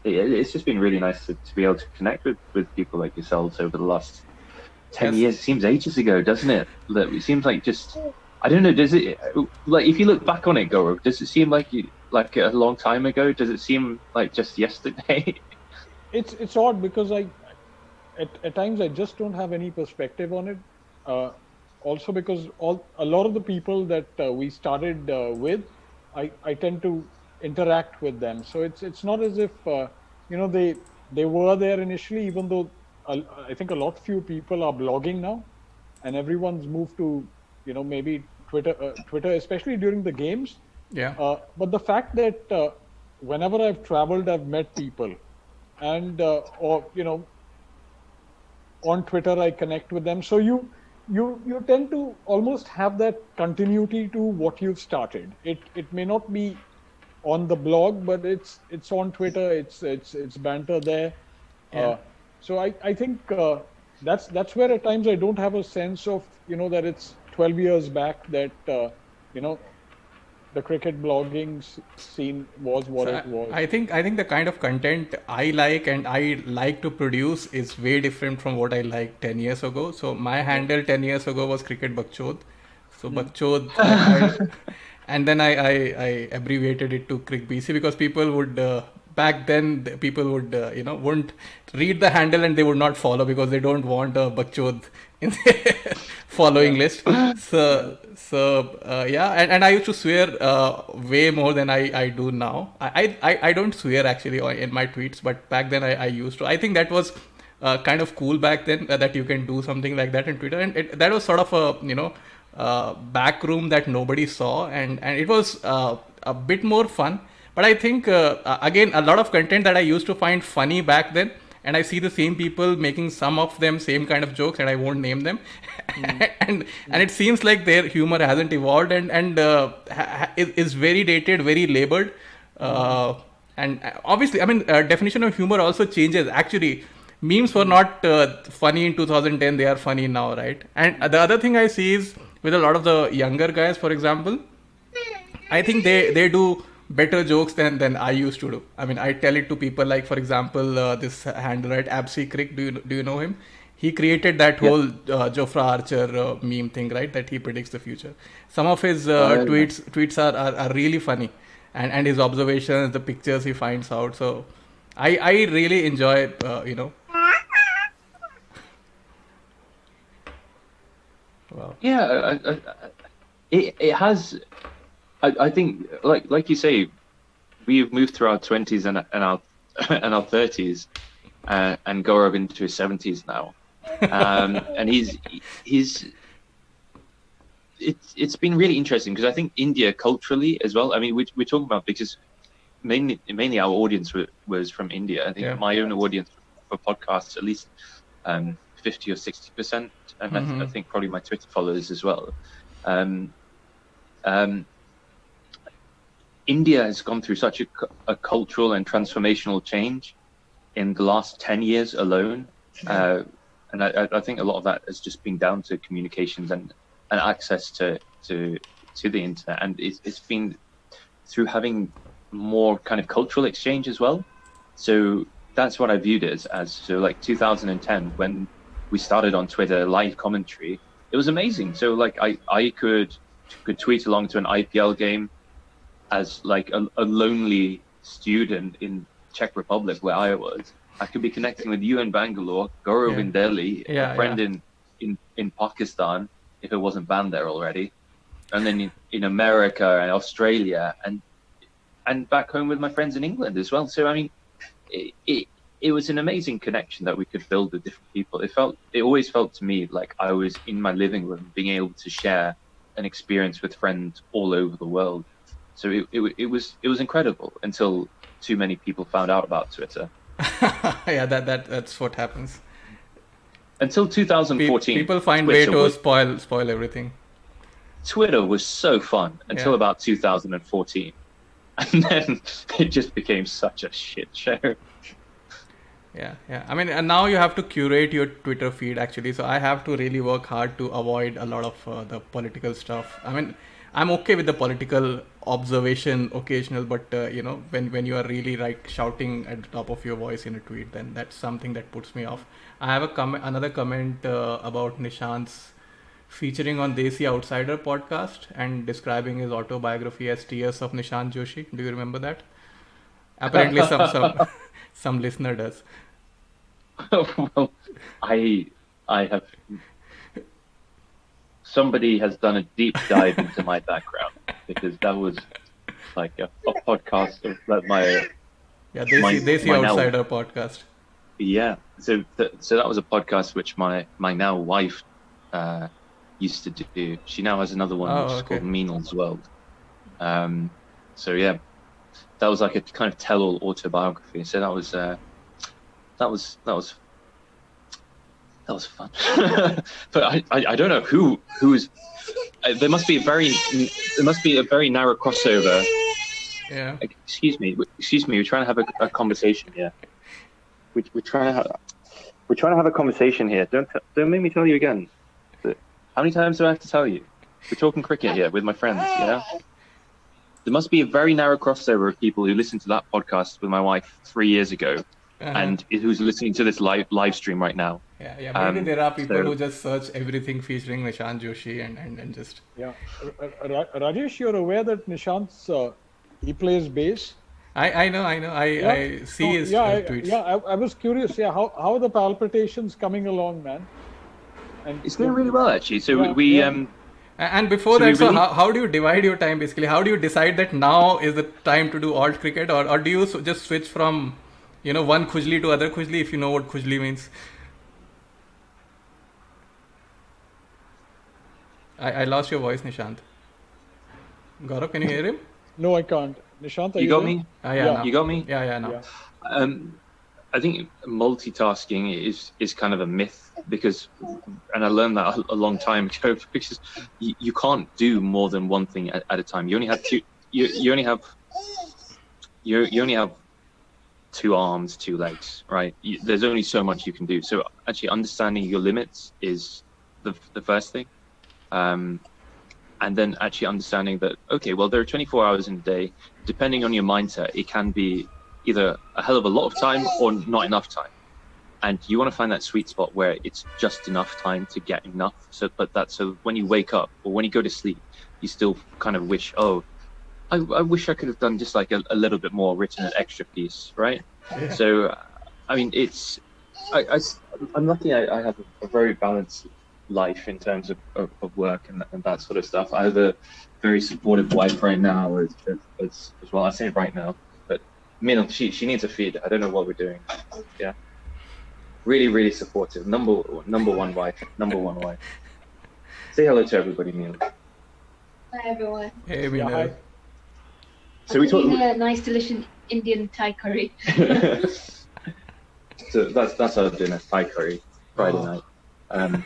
it's just been really nice to be able to connect with people like yourselves over the last 10 years. It seems ages ago, doesn't it? It seems like just, I don't know, does it, like if you look back on it, Gaurav, does it seem like a long time ago? Does it seem like just yesterday? It's odd because at times I just don't have any perspective on it. Also because a lot of the people that we started with, I tend to interact with them. So it's not as if they were there initially, even though I think a lot few people are blogging now, and everyone's moved to maybe Twitter, especially during the games. Yeah. But the fact that whenever I've traveled, I've met people, and on Twitter I connect with them. So you tend to almost have that continuity to what you've started. It may not be on the blog, but it's on Twitter. It's banter there. Yeah. So I think that's where at times I don't have a sense of that it's 12 years back that the cricket blogging scene was what it was. I think the kind of content I like and I like to produce is way different from what I liked 10 years ago. So my handle 10 years ago was Cricket Bakchod. So Bakchod, and then I abbreviated it to Crick BC because people would back then people would wouldn't read the handle and they would not follow because they don't want a bakchod in their following list. So yeah, and I used to swear way more than I do now. I don't swear actually in my tweets, but back then I used to. I think that was kind of cool back then that you can do something like that in Twitter, and that was sort of a back room that nobody saw, and it was a bit more fun. But I think again, a lot of content that I used to find funny back then, and I see the same people making some of them same kind of jokes, and I won't name them, and it seems like their humor hasn't evolved and is very dated, very labored. And obviously, I mean, definition of humor also changes. Actually, memes were not funny in 2010; they are funny now, right? And the other thing I see is with a lot of the younger guys, for example, I think they do better jokes than I used to do. I mean, I tell it to people like, for example, this handle, right, Absi Crick. Do you know him? He created that whole Jofra Archer meme thing, right? That he predicts the future. Some of his tweets are really funny, and his observations, the pictures he finds out. So I really enjoy Wow. Yeah, it has. I think, like you say, we've moved through our 20s and our and our 30s, and Gaurav into his 70s now, and it's been really interesting because I think India culturally as well. I mean, we're talking about because mainly our audience was from India. I think my own audience for podcasts at least 50 or 60%, and I think probably my Twitter followers as well. India has gone through such a cultural and transformational change in the last 10 years alone. And I think a lot of that has just been down to communications and access to the internet. And it's been through having more kind of cultural exchange as well. So that's what I viewed it as. So like 2010, when we started on Twitter, live commentary, it was amazing. So like I could tweet along to an IPL game as like a lonely student in Czech Republic where I was. I could be connecting with you in Bangalore, Gaurav in Delhi, a friend in Pakistan, if it wasn't banned there already, and then in America and Australia, and back home with my friends in England as well. So I mean, it was an amazing connection that we could build with different people. It always felt to me like I was in my living room, being able to share an experience with friends all over the world. So it was incredible until too many people found out about Twitter. Yeah, that's what happens. Until 2014, people find way to spoil everything. Twitter was so fun until about 2014, and then it just became such a shit show. Yeah. I mean, and now you have to curate your Twitter feed actually. So I have to really work hard to avoid a lot of the political stuff. I mean, I'm okay with the political observation occasional, but when you are really like shouting at the top of your voice in a tweet, then that's something that puts me off. I have another comment about Nishant's featuring on Desi Outsider podcast and describing his autobiography as Tears of Nishant Joshi. Do you remember that? Apparently, some listener does. Well, I have. Somebody has done a deep dive into my background because that was like a podcast of my Desi Outsider podcast. Yeah, so that was a podcast which my now wife used to do. She now has another one which is called Meenal's World. So yeah, that was like a kind of tell-all autobiography. So that was fun. But I don't know who is. There must be a very narrow crossover. Yeah. Excuse me. We're trying to have a conversation here. We're trying to have a conversation here. Don't make me tell you again. How many times do I have to tell you? We're talking cricket here with my friends. Yeah. There must be a very narrow crossover of people who listened to that podcast with my wife 3 years ago, and who's listening to this live stream right now. Yeah. Maybe there are people so- who just search everything featuring Nishant Joshi and just. Yeah. Rajesh, you're aware that Nishant's he plays bass. I know. I see his tweets. I was curious. Yeah, how are the palpitations coming along, man? And It's going really well, actually. So Yeah, we yeah. And before So that, we so really- how do you divide your time basically? How do you decide that now is the time to do alt cricket, or do you just switch from, one khujli to other khujli, if you know what khujli means? I lost your voice, Nishant. Gaurav, can you hear him? No, I can't. Nishant, are you got there? me? Yeah, Yeah. now. You got me? Yeah, now. Yeah. I think multitasking is kind of a myth because, and I learned that a long time ago, because you can't do more than one thing at a time. You only have two. You only have. You only have 2 arms, 2 legs, right? There's only so much you can do. So actually, understanding your limits is the first thing, and then actually understanding that well, there are 24 hours in a day. Depending on your mindset, it can be either a hell of a lot of time or not enough time, and you want to find that sweet spot where it's just enough time to get enough. So when you wake up or when you go to sleep, you still kind of wish, I wish I could have done just like a little bit more, written an extra piece, right? Yeah. So I mean, I'm lucky. I have a very balanced life in terms of work and that sort of stuff. I have a very supportive wife right now as well. I say right now, but she needs a feed. I don't know what we're doing. Yeah, really, really supportive. Number one wife. Say hello to everybody, Mila. Hi everyone. Hey, we Yeah, know. hi. So we talk. a nice, delicious Indian Thai curry. So that's our dinner, Thai curry, Friday night. I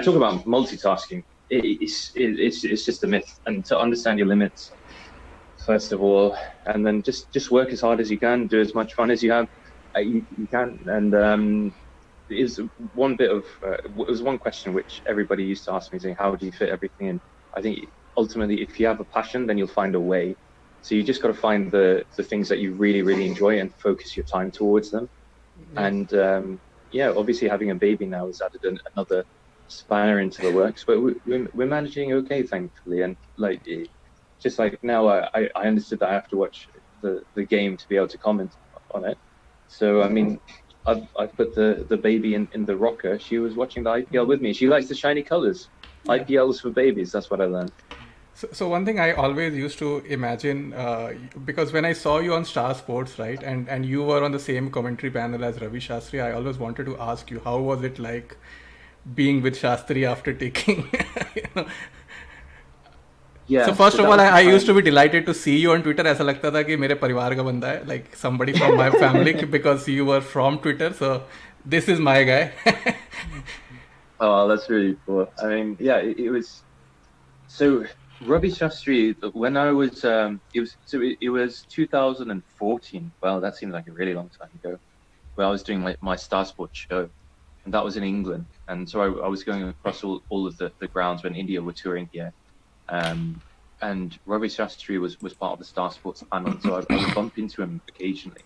talk about multitasking. It's just a myth, and to understand your limits first of all, and then just work as hard as you can, do as much fun as you have, you can. And it was one question which everybody used to ask me, saying, "How do you fit everything in?" I think ultimately, if you have a passion, then you'll find a way. So you just got to find the things that you really, really enjoy and focus your time towards them. And obviously having a baby now has added another spanner into the works, but we're managing okay, thankfully. And just like now, I understood that I have to watch the game to be able to comment on it. So I mean, I put the baby in the rocker. She was watching the IPL with me. She likes the shiny colors. IPLs for babies. That's what I learned. So one thing I always used to imagine, because when I saw you on Star Sports, right, and you were on the same commentary panel as Ravi Shastri, I always wanted to ask you, how was it like being with Shastri after taking, Yeah. So first so of that all, was the I time- used to be delighted to see you on Twitter. ऐसा लगता था कि मेरे परिवार का बंदा है, like somebody from my family, because you were from Twitter. So this is my guy. Oh, that's really cool. I mean, yeah, it was. So Ravi Shastri, when I was, it was 2014. Well, that seems like a really long time ago. Where I was doing my Star Sports show, and that was in England. And so I was going across all of the grounds when India were touring here. And Ravi Shastri was part of the Star Sports panel, so I would bump into him occasionally.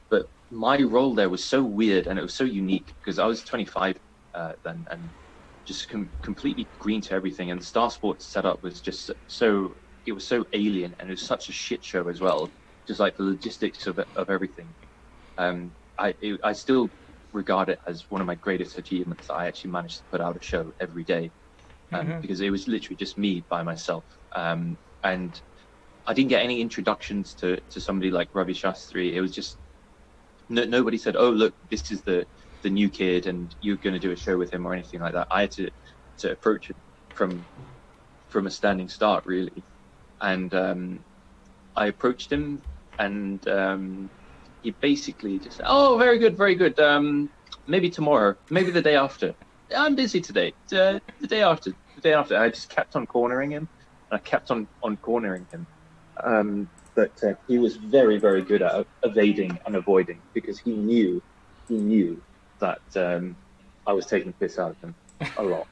But my role there was so weird and it was so unique because I was 25 then and just completely green to everything. And the Star Sports setup was just it was so alien and it was such a shit show as well, just like the logistics of everything. I still regard it as one of my greatest achievements. I actually managed to put out a show every day. Because it was literally just me by myself. And I didn't get any introductions to somebody like Ravi Shastri. It was just, nobody said, oh, look, this is the new kid and you're going to do a show with him or anything like that. I had to approach it from a standing start, really. And I approached him and he basically just said, oh, very good, very good. Maybe tomorrow, maybe the day after. I'm busy today. The day after. I just kept on cornering him. I kept on cornering him. But he was very, very good at evading and avoiding because he knew that I was taking the piss out of him a lot.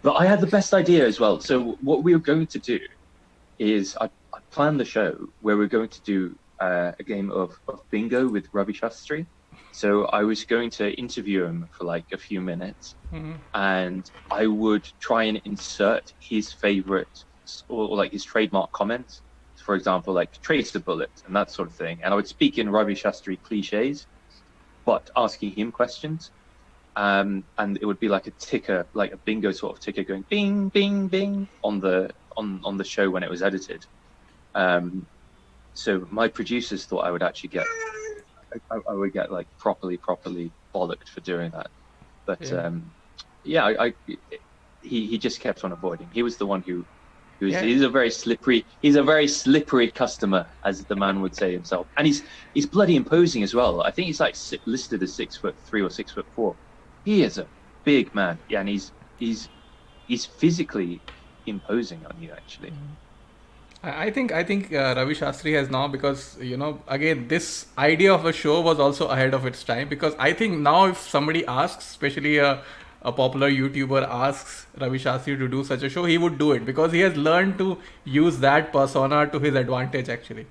But I had the best idea as well. So what we were going to do is I planned the show where we're going to do a game of bingo with Ravi Shastri. So I was going to interview him for like a few minutes, and I would try and insert his favorite or like his trademark comments. For example, like trace the bullet and that sort of thing. And I would speak in Ravi Shastri cliches, but asking him questions. And it would be like a ticker, like a bingo sort of ticker going bing, bing, bing on the show when it was edited. So my producers thought I would actually get, I would get like properly bollocked for doing that. But he just kept on avoiding. He was the one who he's a very slippery customer, as the man would say himself. And he's bloody imposing as well. I think he's like listed as 6'3" or 6'4". He is a big man, and he's physically imposing on you actually. I think Ravi Shastri has now, because again, this idea of a show was also ahead of its time, because I think now if somebody asks, especially a popular YouTuber asks Ravi Shastri to do such a show, he would do it, because he has learned to use that persona to his advantage actually.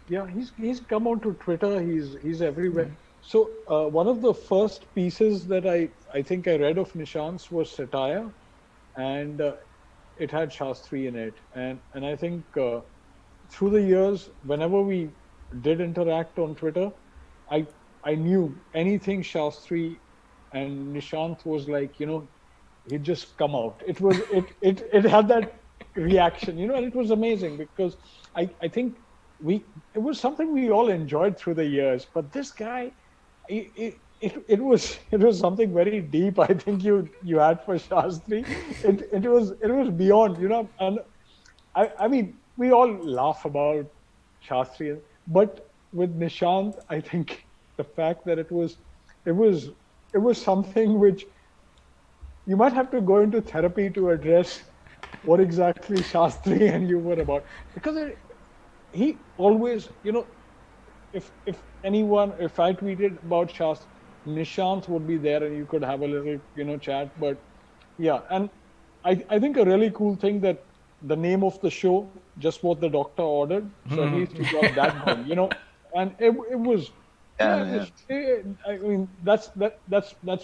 Yeah, he's come onto Twitter. He's everywhere. So one of the first pieces that I think I read of Nishant's was satire, and it had Shastri in it. And I think through the years, whenever we did interact on Twitter, I knew anything Shastri and Nishant was like, he'd just come out. It was it had that reaction, and it was amazing, because I think it was something we all enjoyed through the years. But this guy, it was something very deep. I think you had for Shastri. It was beyond, and I mean, we all laugh about Shastri, but with Nishant, I think the fact that it was something which you might have to go into therapy to address what exactly Shastri and you were about, because he always, if I tweeted about Shastri, Nishant would be there and you could have a little, chat. But yeah, and I think a really cool thing that the name of the show, just what the doctor ordered. So at least you got that going, and it was. I mean, that's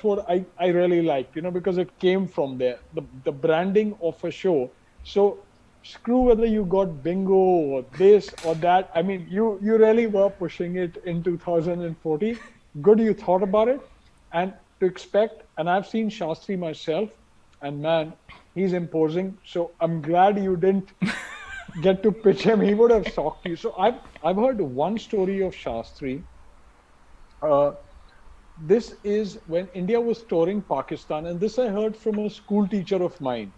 what I really liked, because it came from there, the branding of a show. So screw whether you got bingo or this or that. I mean, you really were pushing it in 2014. Good, you thought about it, and to expect. And I've seen Shastri myself, and man, he's imposing. So I'm glad you didn't get to pitch him. He would have shocked you. So I've heard one story of Shastri. This is when India was touring Pakistan, and this I heard from a school teacher of mine.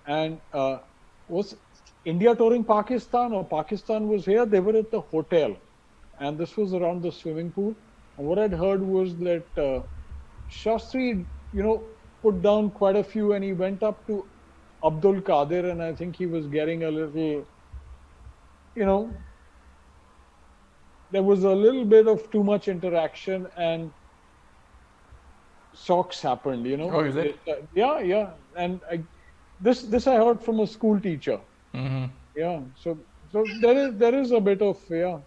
And was India touring Pakistan, or Pakistan was here? They were at the hotel, and this was around the swimming pool. And what I'd heard was that Shastri, put down quite a few, and he went up to Abdul Qadir, and I think he was getting a little, there was a little bit of too much interaction, and shocks happened, Oh, is it? Yeah. And this I heard from a school teacher. Mm-hmm. Yeah. So there is a bit of Yeah.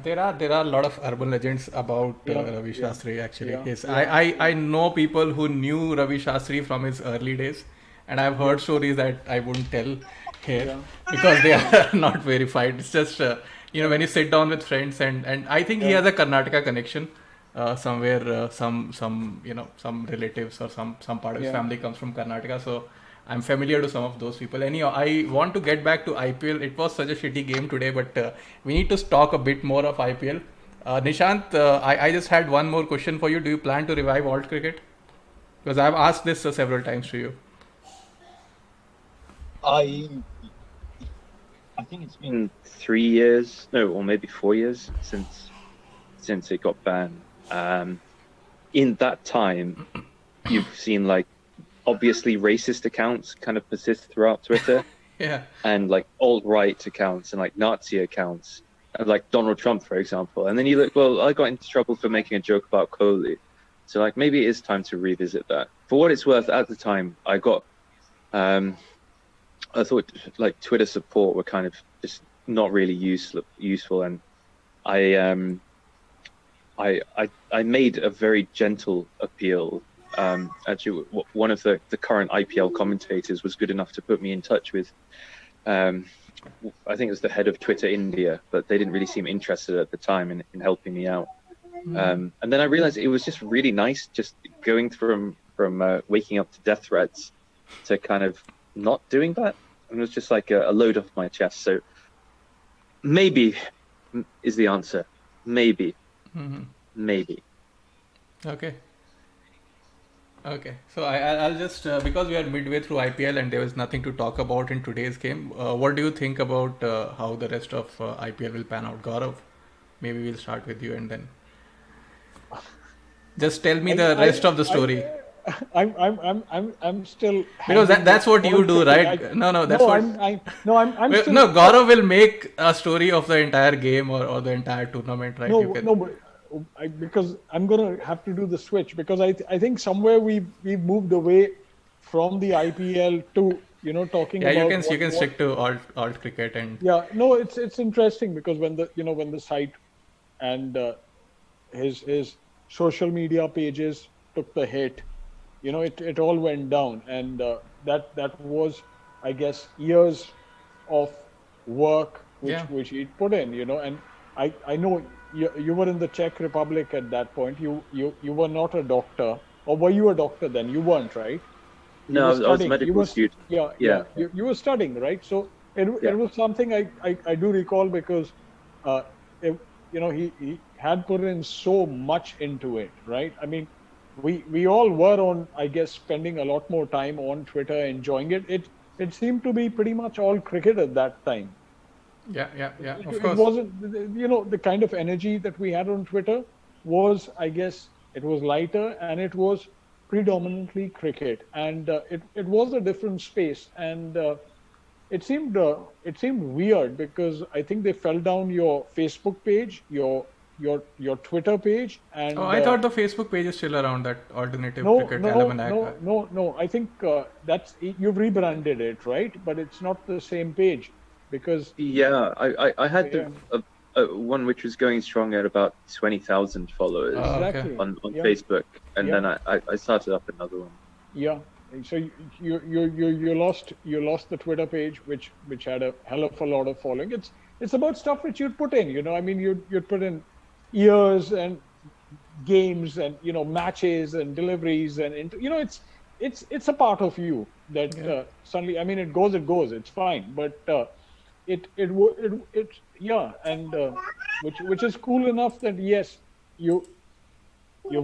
There are a lot of urban legends about Ravi Shastri actually. Yeah. Yes, I know people who knew Ravi Shastri from his early days, and I've heard stories that I wouldn't tell here because they are not verified. It's just when you sit down with friends, and I think he has a Karnataka connection somewhere. Some relatives or some part of his family comes from Karnataka, so I'm familiar to some of those people. Anyhow, I want to get back to IPL. It was such a shitty game today, but we need to talk a bit more of IPL. Nishant, I just had one more question for you. Do you plan to revive alt cricket? Because I've asked this several times to you. I think it's been 3 years, or maybe 4 years since it got banned. In that time, you've seen like obviously racist accounts kind of persist throughout Twitter. And like alt-right accounts and like Nazi accounts, like Donald Trump, for example. And then you look, well, I got into trouble for making a joke about Kohli. So like maybe it is time to revisit that. For what it's worth, at the time, I thought like Twitter support were kind of just not really useful. And I made a very gentle appeal. Actually, one of the current IPL commentators was good enough to put me in touch with, I think it was the head of Twitter India, but they didn't really seem interested at the time in helping me out. And then I realized it was just really nice, just going from waking up to death threats to kind of not doing that. And it was just like a load off my chest. So maybe is the answer. Maybe. Maybe. Okay. So I'll just because we are midway through IPL and there was nothing to talk about in today's game. What do you think about how the rest of IPL will pan out, Gaurav? Maybe we'll start with you and then just tell me the rest of the story. I'm still because that's what you do, right? No, that's what. I'm still. No, Gaurav will make a story of the entire game or the entire tournament, right? But because I'm gonna have to do the switch, because I think somewhere we've moved away from the IPL to talking about. Yeah, you can stick to alt cricket and. Yeah, no, it's interesting because when the site and his social media pages took the hit, it all went down, and that was, I guess, years of work which he'd put in, and I know you were in the Czech Republic at that point. You were not a doctor, or were you a doctor then? You weren't, right? No, I was a medical student. Yeah. You were studying, right? So it was something I do recall, because he had put in so much into it, right? I mean, we all were on, I guess, spending a lot more time on Twitter, enjoying it. It seemed to be pretty much all cricket at that time. Yeah. Of It course. wasn't, the kind of energy that we had on Twitter was, I guess, it was lighter, and it was predominantly cricket, and it was a different space, and it seemed weird, because I think they fell down your Facebook page, your Twitter page, and I thought the Facebook page is still around, that alternative cricket almanac. No. I think you've rebranded it, right? But it's not the same page, because I had one which was going strong at about 20,000 followers on Facebook, and then I started up another one. Yeah. So you lost the Twitter page, which had a hell of a lot of following. It's about stuff which you'd put in, I mean, you'd put in years and games and matches and deliveries, and it's a part of you that suddenly, I mean, it goes, it's fine, but which is cool enough that yes, you've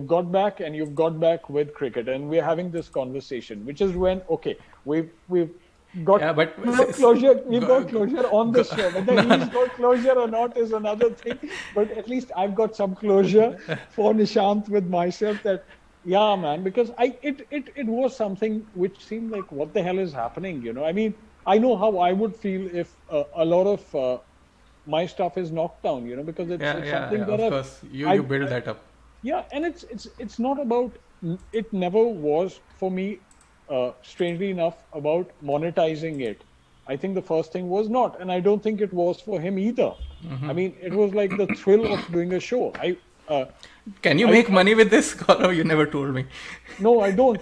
got back, and you've got back with cricket, and we're having this conversation, which is when we've got closure. We've got closure on this show. Whether he's got closure or not is another thing, but at least I've got some closure for Nishant with myself, that man, because it was something which seemed like, what the hell is happening? I mean, I know how I would feel if a lot of my stuff is knocked down, because it's something that of course you build that up. Yeah, and it's not about, it never was for me, strangely enough, about monetizing it. I think the first thing was not, and I don't think it was for him either. I mean, it was like the thrill of doing a show. Can you make money with this, Gaurav? You never told me. No, I don't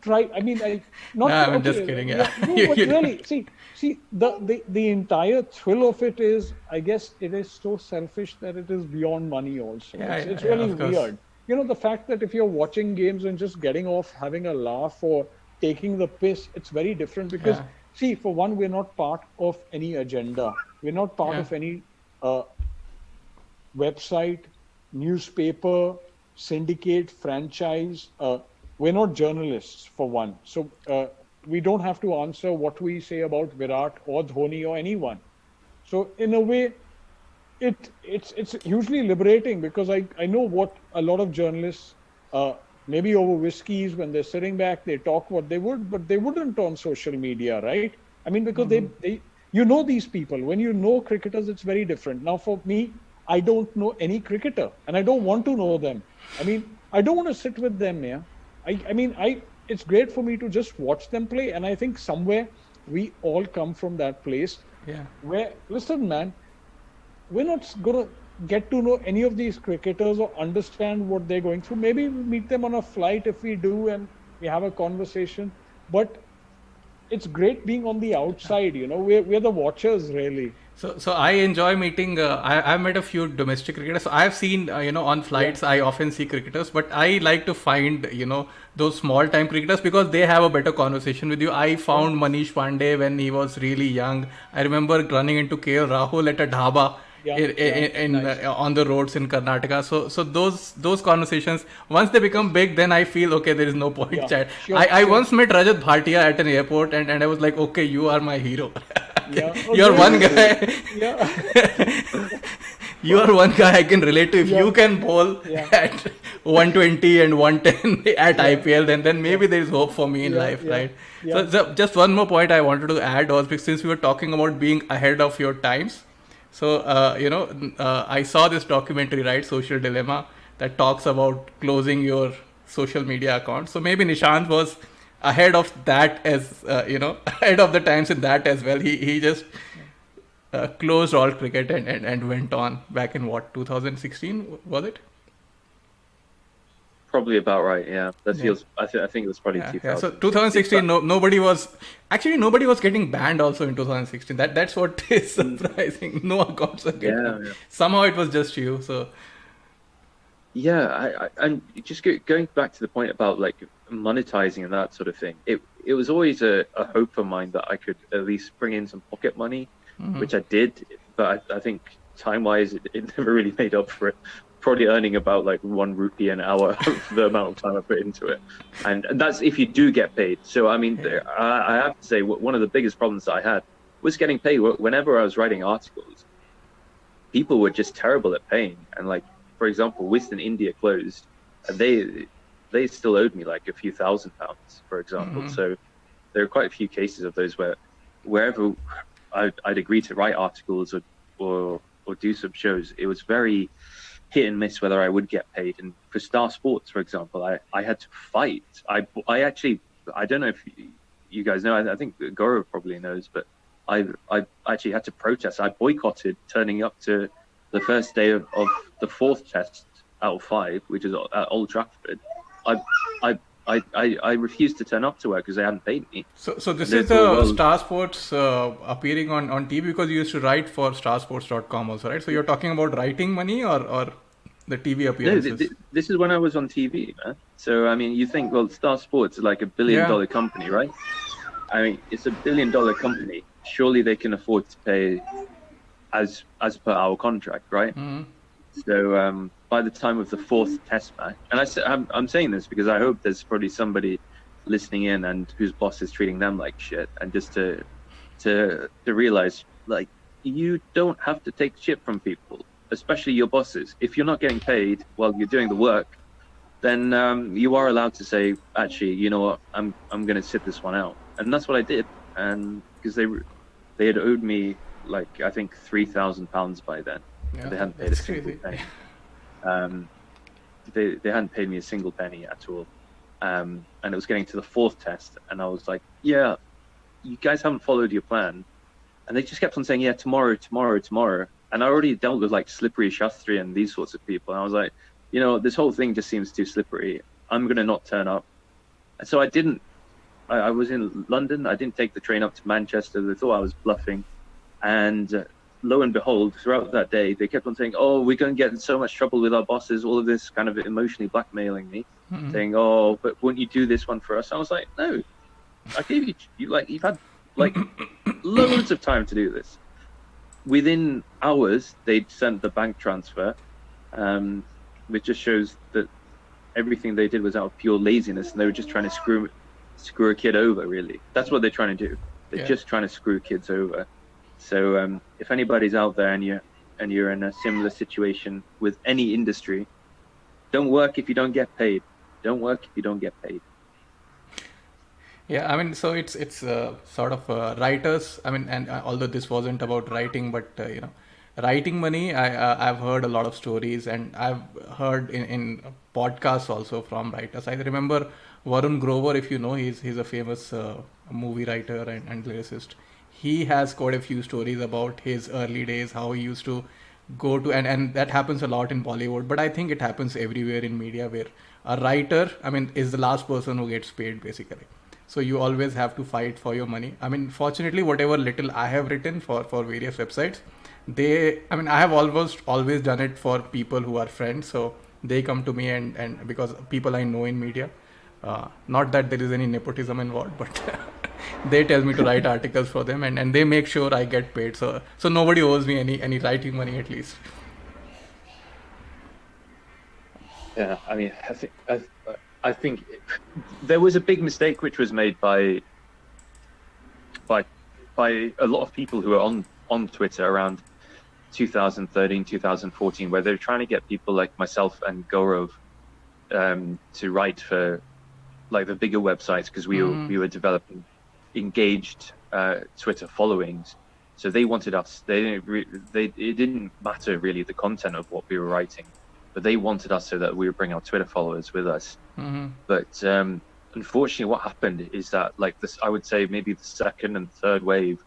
try. I mean, I'm just kidding. Yeah. No, but really, see, the entire thrill of it is, I guess, it is so selfish that it is beyond money also. It's really weird. The fact that if you're watching games and just getting off, having a laugh, or taking the piss, it's very different, because see, for one, we're not part of any agenda. We're not part of any website, newspaper, syndicate, franchise. We're not journalists, for one. So we don't have to answer what we say about Virat or Dhoni or anyone. So in a way, it's hugely liberating, because I know what a lot of journalists, maybe over whiskeys, when they're sitting back, they talk what they would, but they wouldn't on social media, right? I mean, because they these people. When you know cricketers, it's very different. Now, for me, I don't know any cricketer, and I don't want to know them. I mean, I don't want to sit with them. It's great for me to just watch them play, and I think somewhere we all come from that place Yeah. Listen, man, we're not going to get to know any of these cricketers or understand what they're going through. Maybe we meet them on a flight if we do and we have a conversation. But it's great being on the outside, we're the watchers, really. So I enjoy meeting. I've met a few domestic cricketers. So I've seen on flights I often see cricketers, but I like to find those small time cricketers because they have a better conversation with you. I found Manish Pandey when he was really young. I remember running into KL Rahul at a dhaba on the roads in Karnataka. So those conversations, once they become big, then I feel okay, there is no point chat. I once met Rajat Bhatia at an airport, and I was like, okay, you are my hero. You're one guy. You are one guy I can relate to. If you can bowl at 120 and 110 at IPL, then maybe there is hope for me in life, right? So just one more point I wanted to add was, because since we were talking about being ahead of your times, so I saw this documentary, right, Social Dilemma, that talks about closing your social media account. So maybe Nishant was ahead of that as ahead of the times in that as well. He just closed all cricket and went on back in what, 2016 was it? Probably about right. Yeah, that feels. I think it was probably 2000. Yeah. So 2016, nobody was getting banned. Also in 2016, that's what is surprising. No accounts are getting. Somehow it was just you. So. Yeah, and just going back to the point about like monetizing and that sort of thing. It was always a hope of mine that I could at least bring in some pocket money, which I did. But I think time-wise, it never really made up for it. Probably earning about like 1 rupee an hour for the amount of time I put into it, and that's if you do get paid. So I mean, I have to say one of the biggest problems that I had was getting paid. Whenever I was writing articles, people were just terrible at paying. And like, for example, Western India closed, and they still owed me like a few £1,000, for example. So there are quite a few cases of those where wherever I'd agree to write articles or do some shows, it was very hit and miss whether I would get paid. And for Star Sports, for example, I had to fight. I don't know if you guys know, I think Gaurav probably knows, but I actually had to protest. I boycotted turning up to the first day of the 4th test out of 5, which is at Old Trafford. I refused to turn up to work because they hadn't paid me. So this is the Star Sports appearing on TV, because you used to write for starsports.com also, right? So you're talking about writing money or the TV appearances? No, this is when I was on TV, man. So, I mean, you think, well, Star Sports is like $1 billion company, right? I mean, it's $1 billion company. Surely they can afford to pay as per our contract, right? So by the time of the 4th test match, and I'm saying this because I hope there's probably somebody listening in and whose boss is treating them like shit, and just to realize, like, you don't have to take shit from people, especially your bosses. If you're not getting paid while you're doing the work, then you are allowed to say, actually, you know what, I'm going to sit this one out. And that's what I did. And because they had owed me, like, I think £3,000 by then. Yeah, they hadn't paid a single penny. They hadn't paid me a single penny at all. And it was getting to the 4th test, and I was like, yeah, you guys haven't followed your plan. And they just kept on saying, yeah, tomorrow. And I already dealt with like Slippery Shastri and these sorts of people. And I was like, this whole thing just seems too slippery. I'm going to not turn up. And so I didn't. I was in London. I didn't take the train up to Manchester. They thought I was bluffing. And lo and behold, throughout that day, they kept on saying, oh, we're going to get in so much trouble with our bosses, all of this kind of emotionally blackmailing me, saying, oh, but won't you do this one for us? I was like, no, I gave you've had like loads of time to do this. Within hours, they'd sent the bank transfer, which just shows that everything they did was out of pure laziness, and they were just trying to screw a kid over, really. That's what they're trying to do. They're just trying to screw kids over. So if anybody's out there and you're in a similar situation with any industry, don't work if you don't get paid. Don't work if you don't get paid. Yeah, I mean, so it's sort of writers. I mean, and although this wasn't about writing, but writing money. I've heard a lot of stories, and I've heard in podcasts also from writers. I remember Varun Grover, if you know, he's a famous movie writer and lyricist. he has quite a few stories about his early days, how he used to go to, and that happens a lot in Bollywood, but I think it happens everywhere in media where a writer, I mean, is the last person who gets paid basically. So you always have to fight for your money. I mean, fortunately, whatever little I have written for various websites, I mean, I have almost always done it for people who are friends. So they come to me and because people I know in media, not that there is any nepotism involved, but they tell me to write articles for them, and they make sure I get paid. So nobody owes me any writing money at least. Yeah, I mean, I think there was a big mistake which was made by a lot of people who are on Twitter around 2013, 2014, where they're trying to get people like myself and Gaurav to write for like the bigger websites, because we were developing engaged Twitter followings. So they wanted us. It didn't matter really the content of what we were writing, but they wanted us so that we would bring our Twitter followers with us. But unfortunately, what happened is that, like this, I would say maybe the second and third wave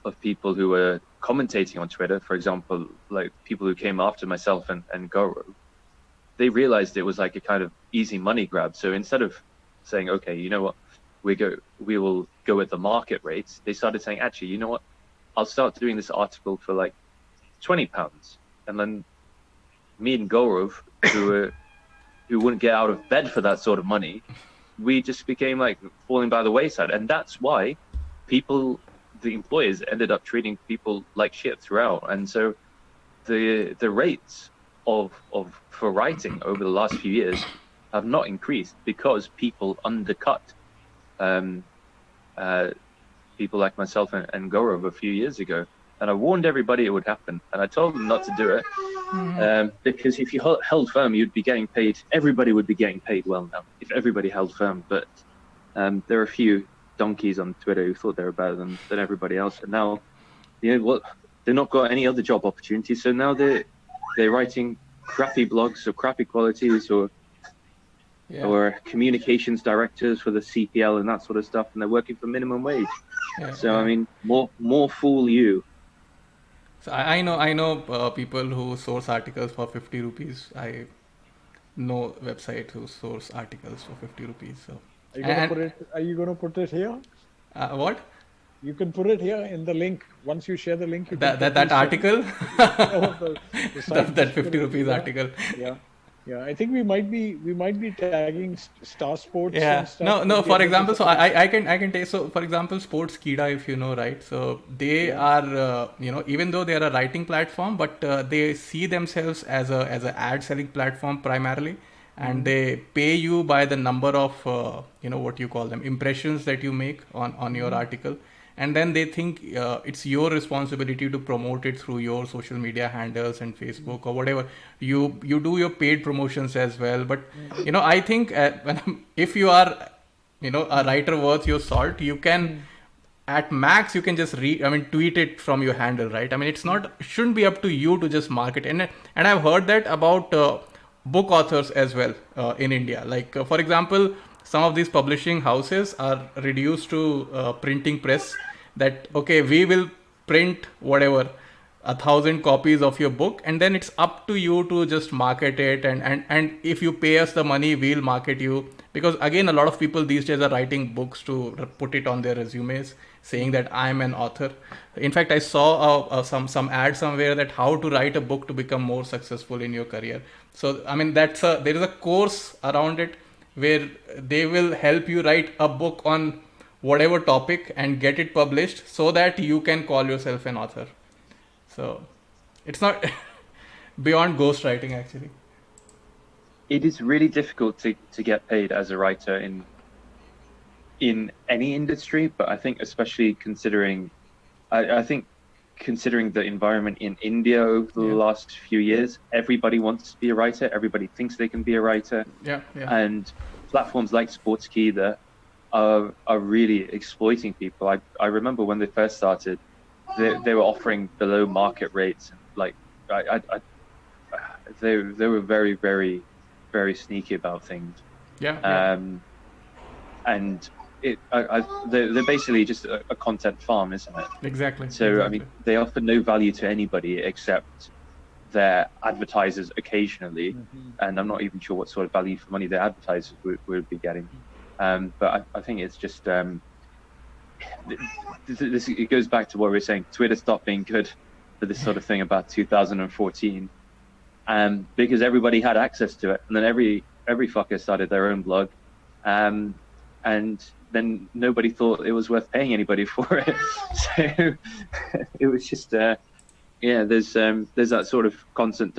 of people who were commentating on Twitter, for example, like people who came after myself and Gaurav, they realized it was like a kind of easy money grab. So instead of saying, okay, you know what, we will go at the market rates, they started saying, actually, you know what, I'll start doing this article for like £20, and then me and Gaurav, who wouldn't get out of bed for that sort of money, we just became like falling by the wayside. And that's why the employers ended up treating people like shit throughout. And so the rates for writing over the last few years have not increased because people undercut people like myself and Gaurav a few years ago. And I warned everybody it would happen, and I told them not to do it, because if you held firm, you'd be getting paid. Everybody would be getting paid well now if everybody held firm. But there are a few donkeys on Twitter who thought they were better than everybody else, and now, you know what? They've not got any other job opportunities, so now they're writing crappy blogs or crappy qualities or communications directors for the CPL and that sort of stuff, and they're working for minimum wage. I mean, more fool you. So I know people who source articles for 50 rupees. I know websites who source articles for 50 rupees. So are you gonna put it here? What? You can put it here in the link. Once you share the link, you that article, that 50 rupees article. Yeah, I think we might be tagging Star Sports. Yeah, and stuff. no. For example, so I can take, so for example, Sports Kida, if you know, right? So they are even though they are a writing platform, but they see themselves as a ad selling platform primarily, and they pay you by the number of what you call them, impressions that you make on your article. And then they think it's your responsibility to promote it through your social media handles and Facebook or whatever. You do your paid promotions as well. But I think if you are a writer worth your salt, you can at max you can just tweet it from your handle, right? I mean, shouldn't be up to you to just market. And I've heard that about book authors as well in India. Like for example, some of these publishing houses are reduced to printing press, that okay, we will print whatever 1,000 copies of your book, and then it's up to you to just market it, and if you pay us the money, we'll market you. Because again, a lot of people these days are writing books to put it on their resumes, saying that I'm an author. In fact, I saw some ad somewhere that how to write a book to become more successful in your career. So I mean, there is a course around it where they will help you write a book on whatever topic and get it published so that you can call yourself an author. So it's not beyond ghostwriting, actually. It is really difficult to get paid as a writer in any industry, but I think especially considering the environment in India over the last few years, everybody wants to be a writer. Everybody thinks they can be a writer. And platforms like Sportskey are really exploiting people. I remember when they first started, they were offering below market rates. Like they were very, very, very sneaky about things. And they're basically just a content farm, isn't it? Exactly. So exactly. I mean, they offer no value to anybody except their advertisers occasionally, and I'm not even sure what sort of value for money their advertisers would be getting. But I think it's just it goes back to what we were saying. Twitter stopped being good for this sort of thing about 2014, because everybody had access to it, and then every fucker started their own blog, and then nobody thought it was worth paying anybody for it. So it was just there's that sort of constant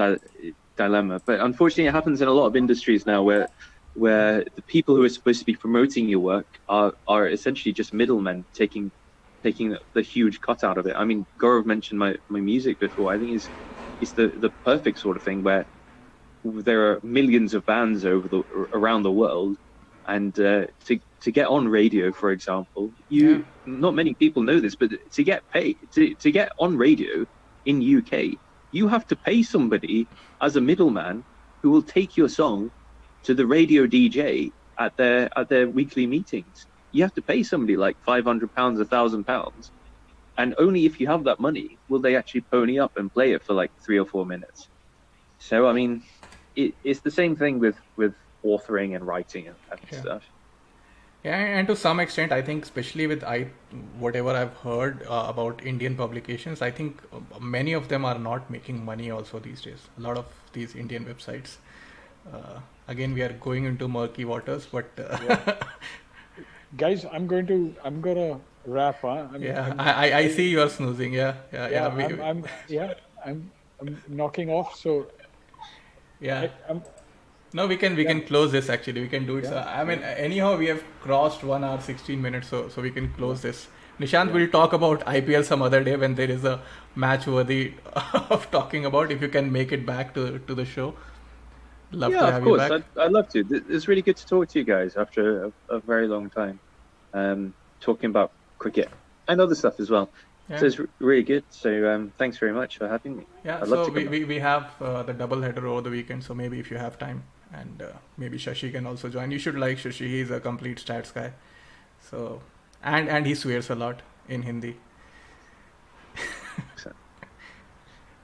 dilemma. But unfortunately, it happens in a lot of industries now where the people who are supposed to be promoting your work are essentially just middlemen taking the huge cut out of it. I mean, Gaurav mentioned my music before. I think it's the perfect sort of thing where there are millions of bands around the world, and to get on radio, for example, not many people know this, but to get paid to get on radio in UK, you have to pay somebody as a middleman who will take your song to the radio DJ at their weekly meetings. You have to pay somebody like £500, £1,000, and only if you have that money will they actually pony up and play it for like 3 or 4 minutes. So I mean, it's the same thing with authoring and writing and stuff. Yeah, and to some extent, I think, especially with whatever I've heard about Indian publications, I think many of them are not making money also these days. A lot of these Indian websites. Again, we are going into murky waters, but guys, I'm gonna wrap. I see you are snoozing. Yeah. I'm knocking off. So no, we can close this. Actually, we can do it. So, I mean, anyhow, we have crossed 1 hour 16 minutes, so we can close this. Nishant will talk about IPL some other day when there is a match worthy of talking about. If you can make it back to the show. Love to have you back. I'd love to. It's really good to talk to you guys after a very long time, talking about cricket and other stuff as well. Yeah. So it's really good. So thanks very much for having me. Yeah, so we have the double header over the weekend, so maybe if you have time, and maybe Shashi can also join. You should like Shashi. He's a complete stats guy. So and he swears a lot in Hindi.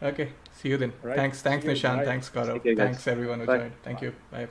Okay. See you then. Right. Thanks Nishant. Thanks Gaurav. Thanks everyone who joined. Thank you. Bye.